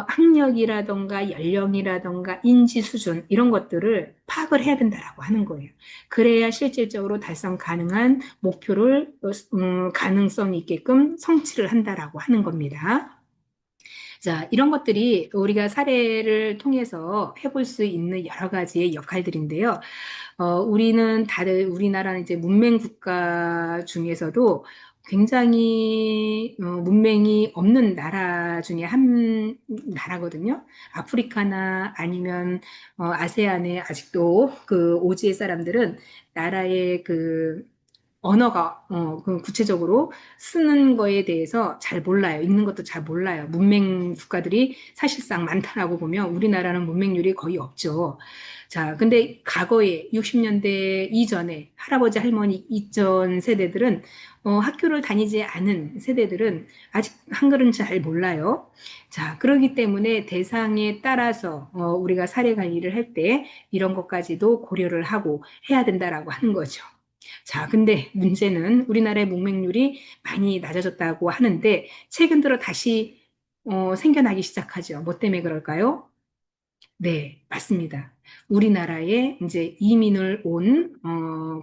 학력이라던가 연령이라던가 인지 수준 이런 것들을 파악을 해야 된다라고 하는 거예요. 그래야 실질적으로 달성 가능한 목표를 가능성 있게끔 성취를 한다라고 하는 겁니다. 자, 이런 것들이 우리가 사례를 통해서 해볼 수 있는 여러 가지의 역할들인데요. 우리나라는 이제 문맹 국가 중에서도 굉장히 문맹이 없는 나라 중에 한 나라거든요. 아프리카나 아니면 아세안의 아직도 그 오지의 사람들은 나라의 그 언어가 그 구체적으로 쓰는 거에 대해서 잘 몰라요. 읽는 것도 잘 몰라요. 문맹 국가들이 사실상 많다라고 보면 우리나라는 문맹률이 거의 없죠. 자, 근데 과거에 60년대 이전에 할아버지 할머니 이전 세대들은 학교를 다니지 않은 세대들은 아직 한글은 잘 몰라요. 자, 그렇기 때문에 대상에 따라서 우리가 사례 관리를 할 때 이런 것까지도 고려를 하고 해야 된다라고 하는 거죠. 자, 근데 문제는 우리나라의 문맹률이 많이 낮아졌다고 하는데 최근 들어 다시 생겨나기 시작하죠. 뭐 때문에 그럴까요? 네, 맞습니다. 우리나라에 이제 이민을 온,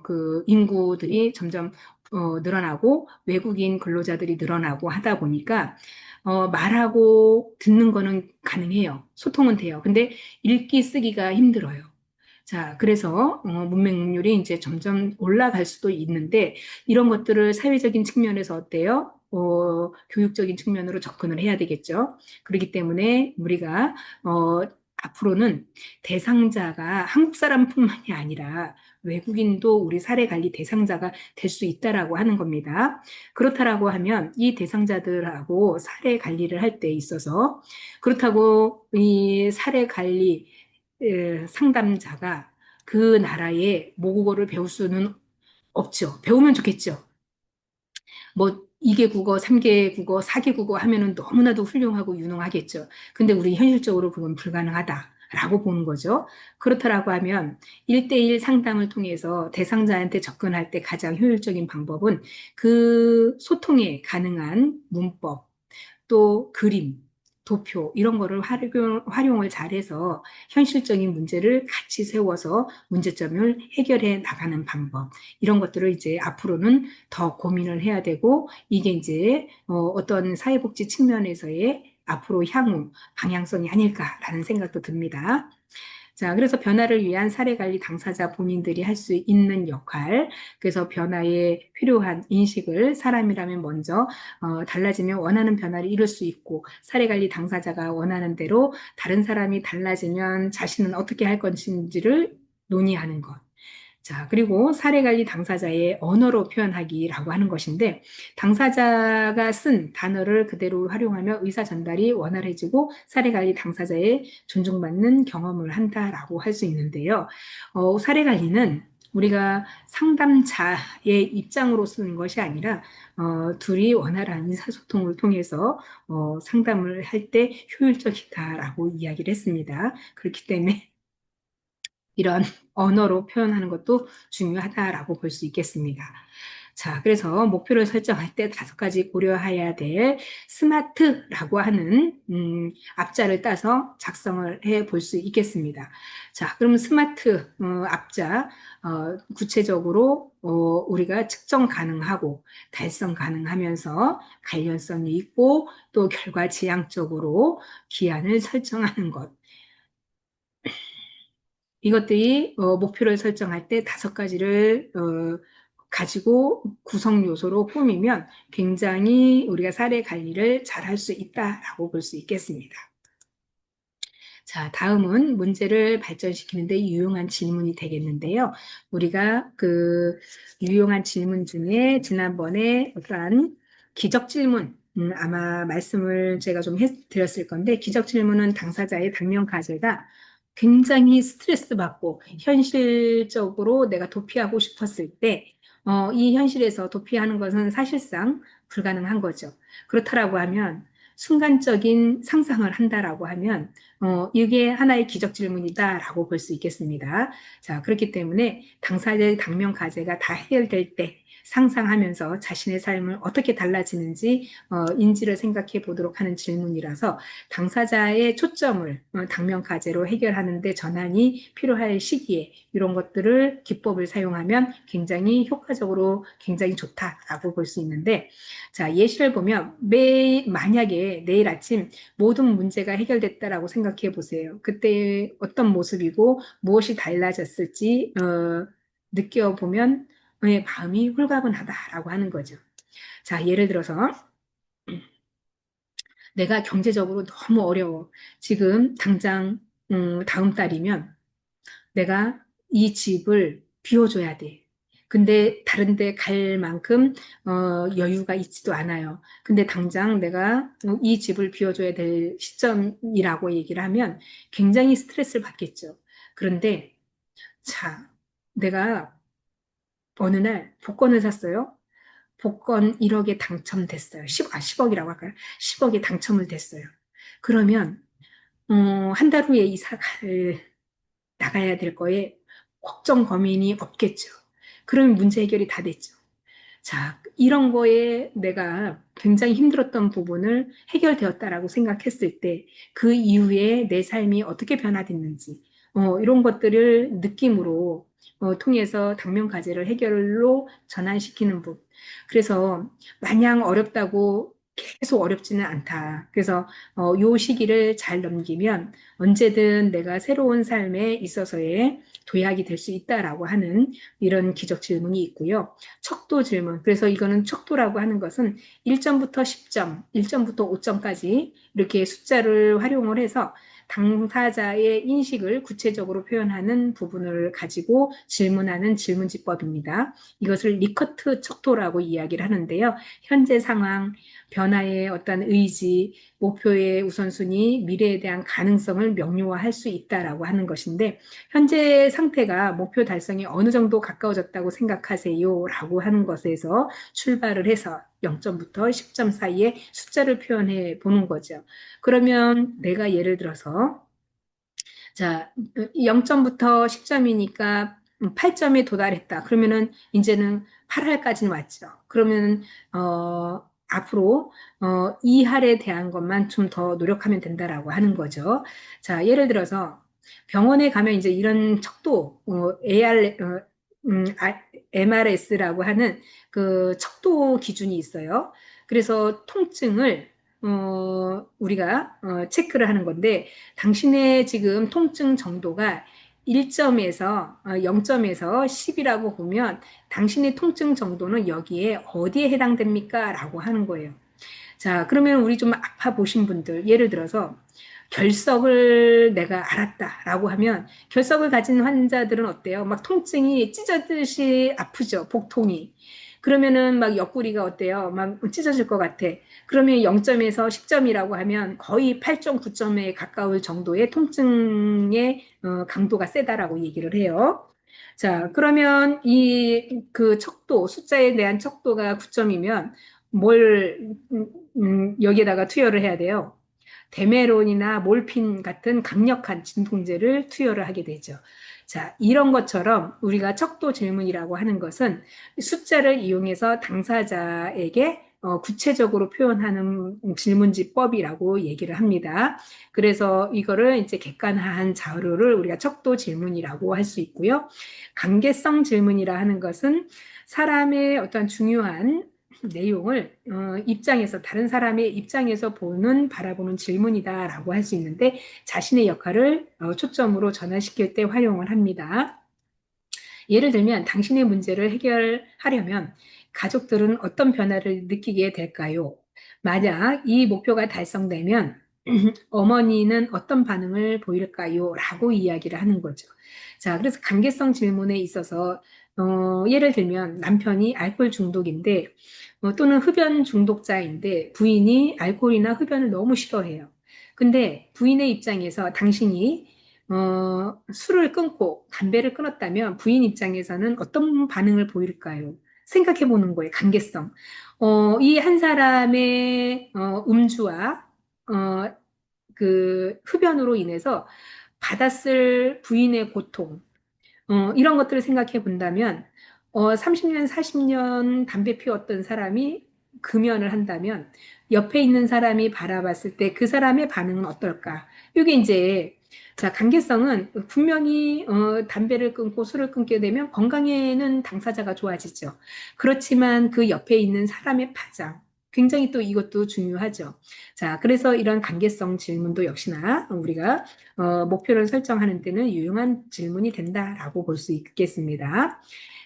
그 인구들이 점점 늘어나고 외국인 근로자들이 늘어나고 하다 보니까 말하고 듣는 거는 가능해요. 소통은 돼요. 근데 읽기 쓰기가 힘들어요. 자, 그래서 문맹률이 이제 점점 올라갈 수도 있는데 이런 것들을 사회적인 측면에서 어때요? 교육적인 측면으로 접근을 해야 되겠죠. 그렇기 때문에 우리가 앞으로는 대상자가 한국 사람뿐만이 아니라 외국인도 우리 사례 관리 대상자가 될 수 있다라고 하는 겁니다. 그렇다라고 하면 이 대상자들하고 사례 관리를 할 때 있어서 그렇다고 이 사례 관리 상담자가 그 나라의 모국어를 배울 수는 없죠. 배우면 좋겠죠. 뭐 2개 국어, 3개 국어, 4개 국어 하면은 너무나도 훌륭하고 유능하겠죠. 근데 우리 현실적으로 그건 불가능하다라고 보는 거죠. 그렇다라고 하면 1대1 상담을 통해서 대상자한테 접근할 때 가장 효율적인 방법은 그 소통에 가능한 문법, 또 그림, 도표 이런 거를 활용을 잘해서 현실적인 문제를 같이 세워서 문제점을 해결해 나가는 방법 이런 것들을 이제 앞으로는 더 고민을 해야 되고 이게 이제 어떤 사회복지 측면에서의 앞으로 향후 방향성이 아닐까라는 생각도 듭니다. 자, 그래서 변화를 위한 사례관리 당사자 본인들이 할 수 있는 역할, 그래서 변화에 필요한 인식을 사람이라면 먼저 달라지면 원하는 변화를 이룰 수 있고, 사례관리 당사자가 원하는 대로 다른 사람이 달라지면 자신은 어떻게 할 것인지를 논의하는 것. 자, 그리고 사례관리 당사자의 언어로 표현하기라고 하는 것인데, 당사자가 쓴 단어를 그대로 활용하며 의사 전달이 원활해지고 사례관리 당사자의 존중받는 경험을 한다라고 할 수 있는데요. 사례관리는 우리가 상담자의 입장으로 쓰는 것이 아니라 둘이 원활한 의사소통을 통해서 상담을 할 때 효율적이다라고 이야기를 했습니다. 그렇기 때문에 이런 언어로 표현하는 것도 중요하다라고 볼 수 있겠습니다. 자, 그래서 목표를 설정할 때 5가지 고려해야 될 스마트라고 하는 앞자를 따서 작성을 해 볼 수 있겠습니다. 자, 그럼 스마트 앞자 구체적으로 우리가 측정 가능하고 달성 가능하면서 관련성이 있고 또 결과 지향적으로 기한을 설정하는 것. 이것들이 목표를 설정할 때 5가지를 가지고 구성 요소로 꾸미면 굉장히 우리가 사례 관리를 잘 할 수 있다라고 볼 수 있겠습니다. 자, 다음은 문제를 발전시키는데 유용한 질문이 되겠는데요. 우리가 그 유용한 질문 중에 지난번에 어떠한 기적 질문, 아마 말씀을 제가 좀 해드렸을 건데, 기적 질문은 당사자의 당면 과제가 굉장히 스트레스 받고 현실적으로 내가 도피하고 싶었을 때, 이 현실에서 도피하는 것은 사실상 불가능한 거죠. 그렇다라고 하면 순간적인 상상을 한다라고 하면 이게 하나의 기적 질문이다라고 볼 수 있겠습니다. 자, 그렇기 때문에 당사자의 당면 과제가 다 해결될 때 상상하면서 자신의 삶을 어떻게 달라지는지 인지를 생각해 보도록 하는 질문이라서 당사자의 초점을 당면 과제로 해결하는 데 전환이 필요할 시기에 이런 것들을 기법을 사용하면 굉장히 효과적으로 굉장히 좋다라고 볼 수 있는데, 자, 예시를 보면 만약에 내일 아침 모든 문제가 해결됐다라고 생각해 보세요. 그때 어떤 모습이고 무엇이 달라졌을지 느껴보면 마음이 홀가분하다라고 하는 거죠. 자, 예를 들어서 내가 경제적으로 너무 어려워. 지금 당장 다음 달이면 내가 이 집을 비워줘야 돼. 근데 다른 데 갈 만큼 여유가 있지도 않아요. 근데 당장 내가 이 집을 비워줘야 될 시점이라고 얘기를 하면 굉장히 스트레스를 받겠죠. 그런데 자, 내가 어느 날 복권을 샀어요. 복권 1억에 당첨됐어요. 10억이라고 할까요? 10억에 당첨을 됐어요. 그러면 한 달 후에 이사갈 나가야 될 거에 걱정 고민이 없겠죠. 그러면 문제 해결이 다 됐죠. 자, 이런 거에 내가 굉장히 힘들었던 부분을 해결되었다라고 생각했을 때 그 이후에 내 삶이 어떻게 변화됐는지 이런 것들을 느낌으로 통해서 당면 과제를 해결로 전환시키는 법. 그래서 마냥 어렵다고 계속 어렵지는 않다. 그래서 요 시기를 잘 넘기면 언제든 내가 새로운 삶에 있어서의 도약이 될 수 있다라고 하는 이런 기적 질문이 있고요. 척도 질문. 그래서 이거는 척도라고 하는 것은 1점부터 10점, 1점부터 5점까지 이렇게 숫자를 활용을 해서 당사자의 인식을 구체적으로 표현하는 부분을 가지고 질문하는 질문지법입니다. 이것을 리커트 척도라고 이야기를 하는데요. 현재 상황, 변화의 어떤 의지, 목표의 우선순위, 미래에 대한 가능성을 명료화할 수 있다라고 하는 것인데, 현재 상태가 목표 달성이 어느 정도 가까워졌다고 생각하세요? 라고 하는 것에서 출발을 해서 0점부터 10점 사이에 숫자를 표현해 보는 거죠. 그러면 내가 예를 들어서 자, 0점부터 10점이니까 8점에 도달했다. 그러면은 이제는 8할까지는 왔죠. 그러면 앞으로 2할에 대한 것만 좀 더 노력하면 된다라고 하는 거죠. 자, 예를 들어서 병원에 가면 이제 이런 척도 MRS라고 하는 그 척도 기준이 있어요. 그래서 통증을 우리가 체크를 하는 건데 당신의 지금 통증 정도가 1점에서 0점에서 10이라고 보면 당신의 통증 정도는 여기에 어디에 해당됩니까? 라고 하는 거예요. 자, 그러면 우리 좀 아파 보신 분들, 예를 들어서 결석을 내가 알았다라고 하면 결석을 가진 환자들은 어때요? 막 통증이 찢어지듯이 아프죠, 복통이. 그러면은 막 옆구리가 어때요? 막 찢어질 것 같아. 그러면 0점에서 10점이라고 하면 거의 8점, 9점에 가까울 정도의 통증의 강도가 세다라고 얘기를 해요. 자, 그러면 그 척도, 숫자에 대한 척도가 9점이면 뭘 여기에다가 투여를 해야 돼요. 데메론이나 몰핀 같은 강력한 진통제를 투여를 하게 되죠. 자, 이런 것처럼 우리가 척도 질문이라고 하는 것은 숫자를 이용해서 당사자에게 구체적으로 표현하는 질문지법이라고 얘기를 합니다. 그래서 이거를 이제 객관화한 자료를 우리가 척도 질문이라고 할 수 있고요. 관계성 질문이라 하는 것은 사람의 어떤 중요한 내용을 입장에서 다른 사람의 입장에서 바라보는 질문이다라고 할 수 있는데 자신의 역할을 초점으로 전환시킬 때 활용을 합니다. 예를 들면 당신의 문제를 해결하려면 가족들은 어떤 변화를 느끼게 될까요? 만약 이 목표가 달성되면 어머니는 어떤 반응을 보일까요? 라고 이야기를 하는 거죠. 자, 그래서 관계성 질문에 있어서 예를 들면 남편이 알코올 중독인데 또는 흡연 중독자인데 부인이 알코올이나 흡연을 너무 싫어해요. 근데 부인의 입장에서 당신이 술을 끊고 담배를 끊었다면 부인 입장에서는 어떤 반응을 보일까요? 생각해 보는 거예요. 관계성. 이 한 사람의 음주와 그 흡연으로 인해서 받았을 부인의 고통, 이런 것들을 생각해 본다면, 30년, 40년 담배 피웠던 사람이 금연을 한다면, 옆에 있는 사람이 바라봤을 때 그 사람의 반응은 어떨까? 이게 이제, 자, 관계성은 분명히, 담배를 끊고 술을 끊게 되면 건강에는 당사자가 좋아지죠. 그렇지만 그 옆에 있는 사람의 파장, 굉장히 또 이것도 중요하죠. 자, 그래서 이런 관계성 질문도 역시나 우리가 목표를 설정하는 때는 유용한 질문이 된다라고 볼 수 있겠습니다.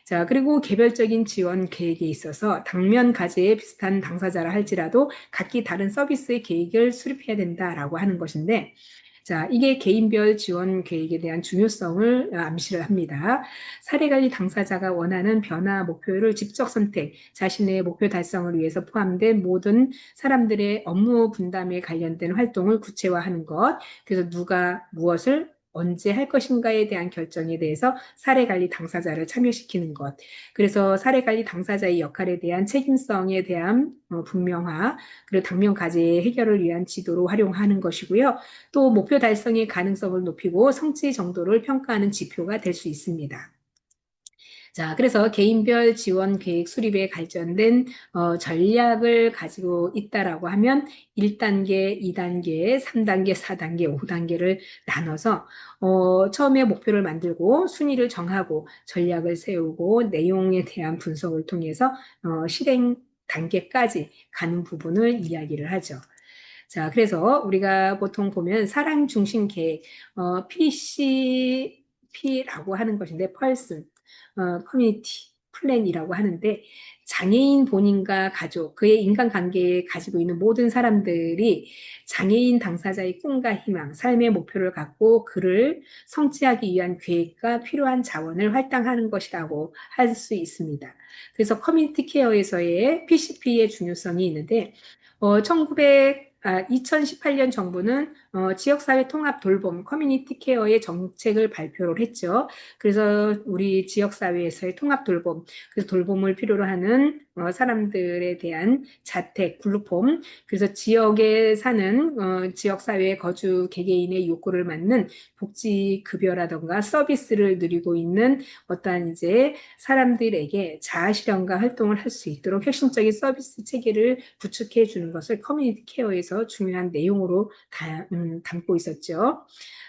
자, 그리고 개별적인 지원 계획에 있어서 당면 과제에 비슷한 당사자라 할지라도 각기 다른 서비스의 계획을 수립해야 된다라고 하는 것인데, 자, 이게 개인별 지원 계획에 대한 중요성을 암시를 합니다. 사례관리 당사자가 원하는 변화 목표를 직접 선택, 자신의 목표 달성을 위해서 포함된 모든 사람들의 업무 분담에 관련된 활동을 구체화하는 것, 그래서 누가 무엇을 언제 할 것인가에 대한 결정에 대해서 사례관리 당사자를 참여시키는 것. 그래서 사례관리 당사자의 역할에 대한 책임성에 대한 분명화, 그리고 당면 과제의 해결을 위한 지도로 활용하는 것이고요. 또 목표 달성의 가능성을 높이고 성취 정도를 평가하는 지표가 될 수 있습니다. 자, 그래서 개인별 지원 계획 수립에 발전된 전략을 가지고 있다라고 하면 1단계, 2단계, 3단계, 4단계, 5단계를 나눠서 처음에 목표를 만들고 순위를 정하고 전략을 세우고 내용에 대한 분석을 통해서 실행 단계까지 가는 부분을 이야기를 하죠. 자, 그래서 우리가 보통 보면 사랑 중심 계획, PCP라고 하는 것인데, 펄슨, 커뮤니티 플랜이라고 하는데, 장애인 본인과 가족, 그의 인간관계에 가지고 있는 모든 사람들이 장애인 당사자의 꿈과 희망, 삶의 목표를 갖고 그를 성취하기 위한 계획과 필요한 자원을 할당하는 것이라고 할 수 있습니다. 그래서 커뮤니티 케어에서의 PCP의 중요성이 있는데, 2018년 정부는 지역사회 통합 돌봄 커뮤니티 케어의 정책을 발표를 했죠. 그래서 우리 지역사회에서의 통합 돌봄, 그래서 돌봄을 필요로 하는 사람들에 대한 자택, 블루폼, 그래서 지역에 사는 지역사회 거주 개개인의 욕구를 맞는 복지급여라던가 서비스를 누리고 있는 어떠한 이제 사람들에게 자아실현과 활동을 할 수 있도록 혁신적인 서비스 체계를 구축해 주는 것을 커뮤니티 케어에서 중요한 내용으로 담고 있었죠.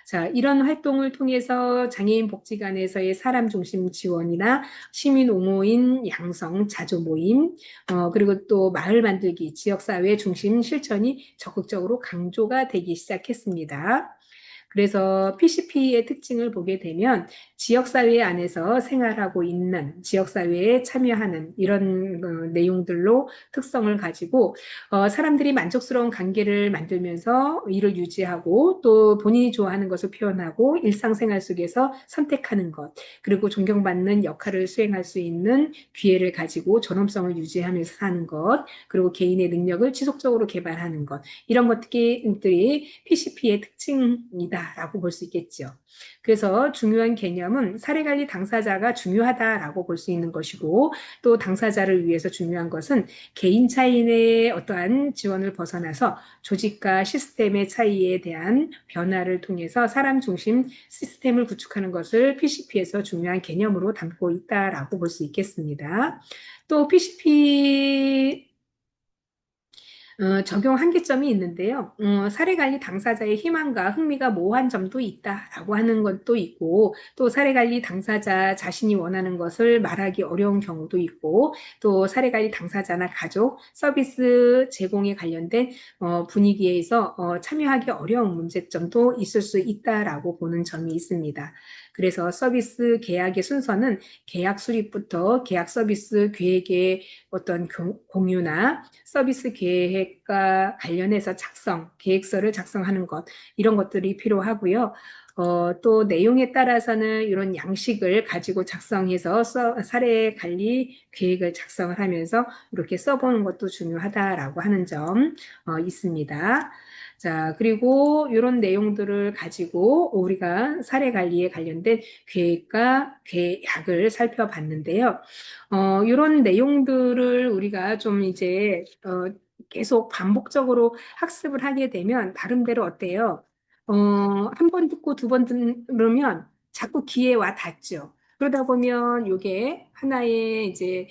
자, 이런 활동을 통해서 장애인 복지관에서의 사람 중심 지원이나 시민 옹호인 양성 자조 모임, 그리고 또 마을 만들기, 지역사회 중심 실천이 적극적으로 강조가 되기 시작했습니다. 그래서 PCP의 특징을 보게 되면 지역사회 안에서 생활하고 있는, 지역사회에 참여하는 이런 내용들로 특성을 가지고 사람들이 만족스러운 관계를 만들면서 이를 유지하고 또 본인이 좋아하는 것을 표현하고 일상생활 속에서 선택하는 것, 그리고 존경받는 역할을 수행할 수 있는 기회를 가지고 존엄성을 유지하면서 사는 것, 그리고 개인의 능력을 지속적으로 개발하는 것, 이런 것들이 PCP의 특징이다라고 볼 수 있겠죠. 그래서 중요한 개념은 사례관리 당사자가 중요하다라고 볼 수 있는 것이고, 또 당사자를 위해서 중요한 것은 개인 차이의 어떠한 지원을 벗어나서 조직과 시스템의 차이에 대한 변화를 통해서 사람 중심 시스템을 구축하는 것을 PCP에서 중요한 개념으로 담고 있다라고 볼 수 있겠습니다. 또 PCP 적용 한계점이 있는데요. 사례관리 당사자의 희망과 흥미가 모호한 점도 있다라고 하는 것도 있고, 또 사례관리 당사자 자신이 원하는 것을 말하기 어려운 경우도 있고, 또 사례관리 당사자나 가족, 서비스 제공에 관련된 분위기에서 참여하기 어려운 문제점도 있을 수 있다라고 보는 점이 있습니다. 그래서 서비스 계약의 순서는 계약 수립부터 계약 서비스 계획의 어떤 공유나 서비스 계획과 관련해서 계획서를 작성하는 것, 이런 것들이 필요하고요. 또 내용에 따라서는 이런 양식을 가지고 작성해서 사례 관리 계획을 작성을 하면서 이렇게 써보는 것도 중요하다라고 하는 점 있습니다. 자, 그리고 이런 내용들을 가지고 우리가 사례 관리에 관련된 계획과 계약을 살펴봤는데요. 이런 내용들을 우리가 좀 이제 계속 반복적으로 학습을 하게 되면 나름대로 어때요? 한 번 듣고 두 번 들으면 자꾸 귀에 와 닿죠. 그러다 보면 이게 하나의 이제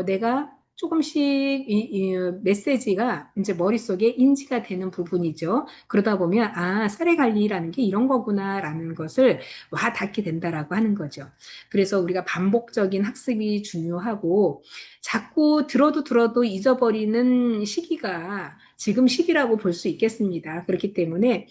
내가 조금씩 이 메시지가 이제 머릿속에 인지가 되는 부분이죠. 그러다 보면 사례 관리라는 게 이런 거구나라는 것을 와 닿게 된다라고 하는 거죠. 그래서 우리가 반복적인 학습이 중요하고 자꾸 들어도 잊어버리는 시기가 지금 시기라고 볼 수 있겠습니다. 그렇기 때문에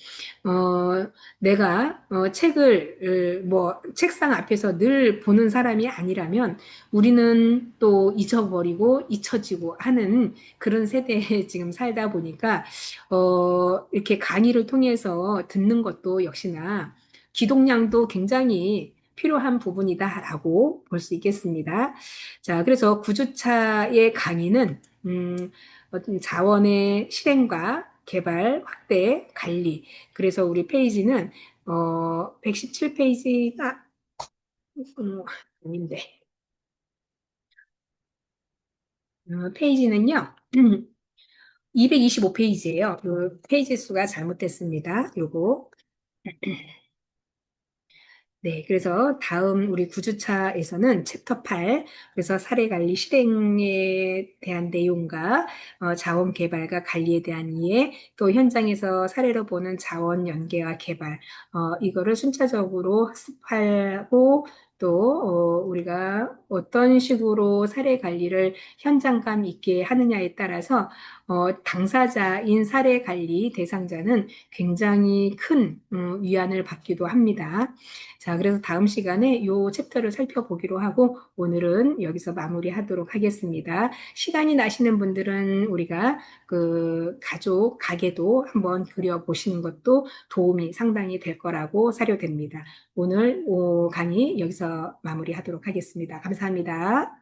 내가 책을 뭐 책상 앞에서 늘 보는 사람이 아니라면 우리는 또 잊어버리고 잊혀지고 하는 그런 세대에 지금 살다 보니까 이렇게 강의를 통해서 듣는 것도 역시나 기동량도 굉장히 필요한 부분이다라고 볼 수 있겠습니다. 자, 그래서 구주차의 강의는 어떤 자원의 실행과 개발, 확대, 관리. 그래서 우리 페이지는 117페이지가 아닌데 페이지는요. 225페이지예요. 요 페이지 수가 잘못됐습니다. 요거 네, 그래서 다음 우리 구주차에서는 챕터 8, 그래서 사례관리 실행에 대한 내용과 자원 개발과 관리에 대한 이해, 또 현장에서 사례로 보는 자원 연계와 개발, 이거를 순차적으로 학습하고 또 우리가 어떤 식으로 사례 관리를 현장감 있게 하느냐에 따라서 당사자인 사례 관리 대상자는 굉장히 큰 위안을 받기도 합니다. 자, 그래서 다음 시간에 이 챕터를 살펴보기로 하고 오늘은 여기서 마무리하도록 하겠습니다. 시간이 나시는 분들은 우리가 그 가족 가계도 한번 그려보시는 것도 도움이 상당히 될 거라고 사료됩니다. 오늘 강의 여기서 마무리하도록 하겠습니다. 감사합니다.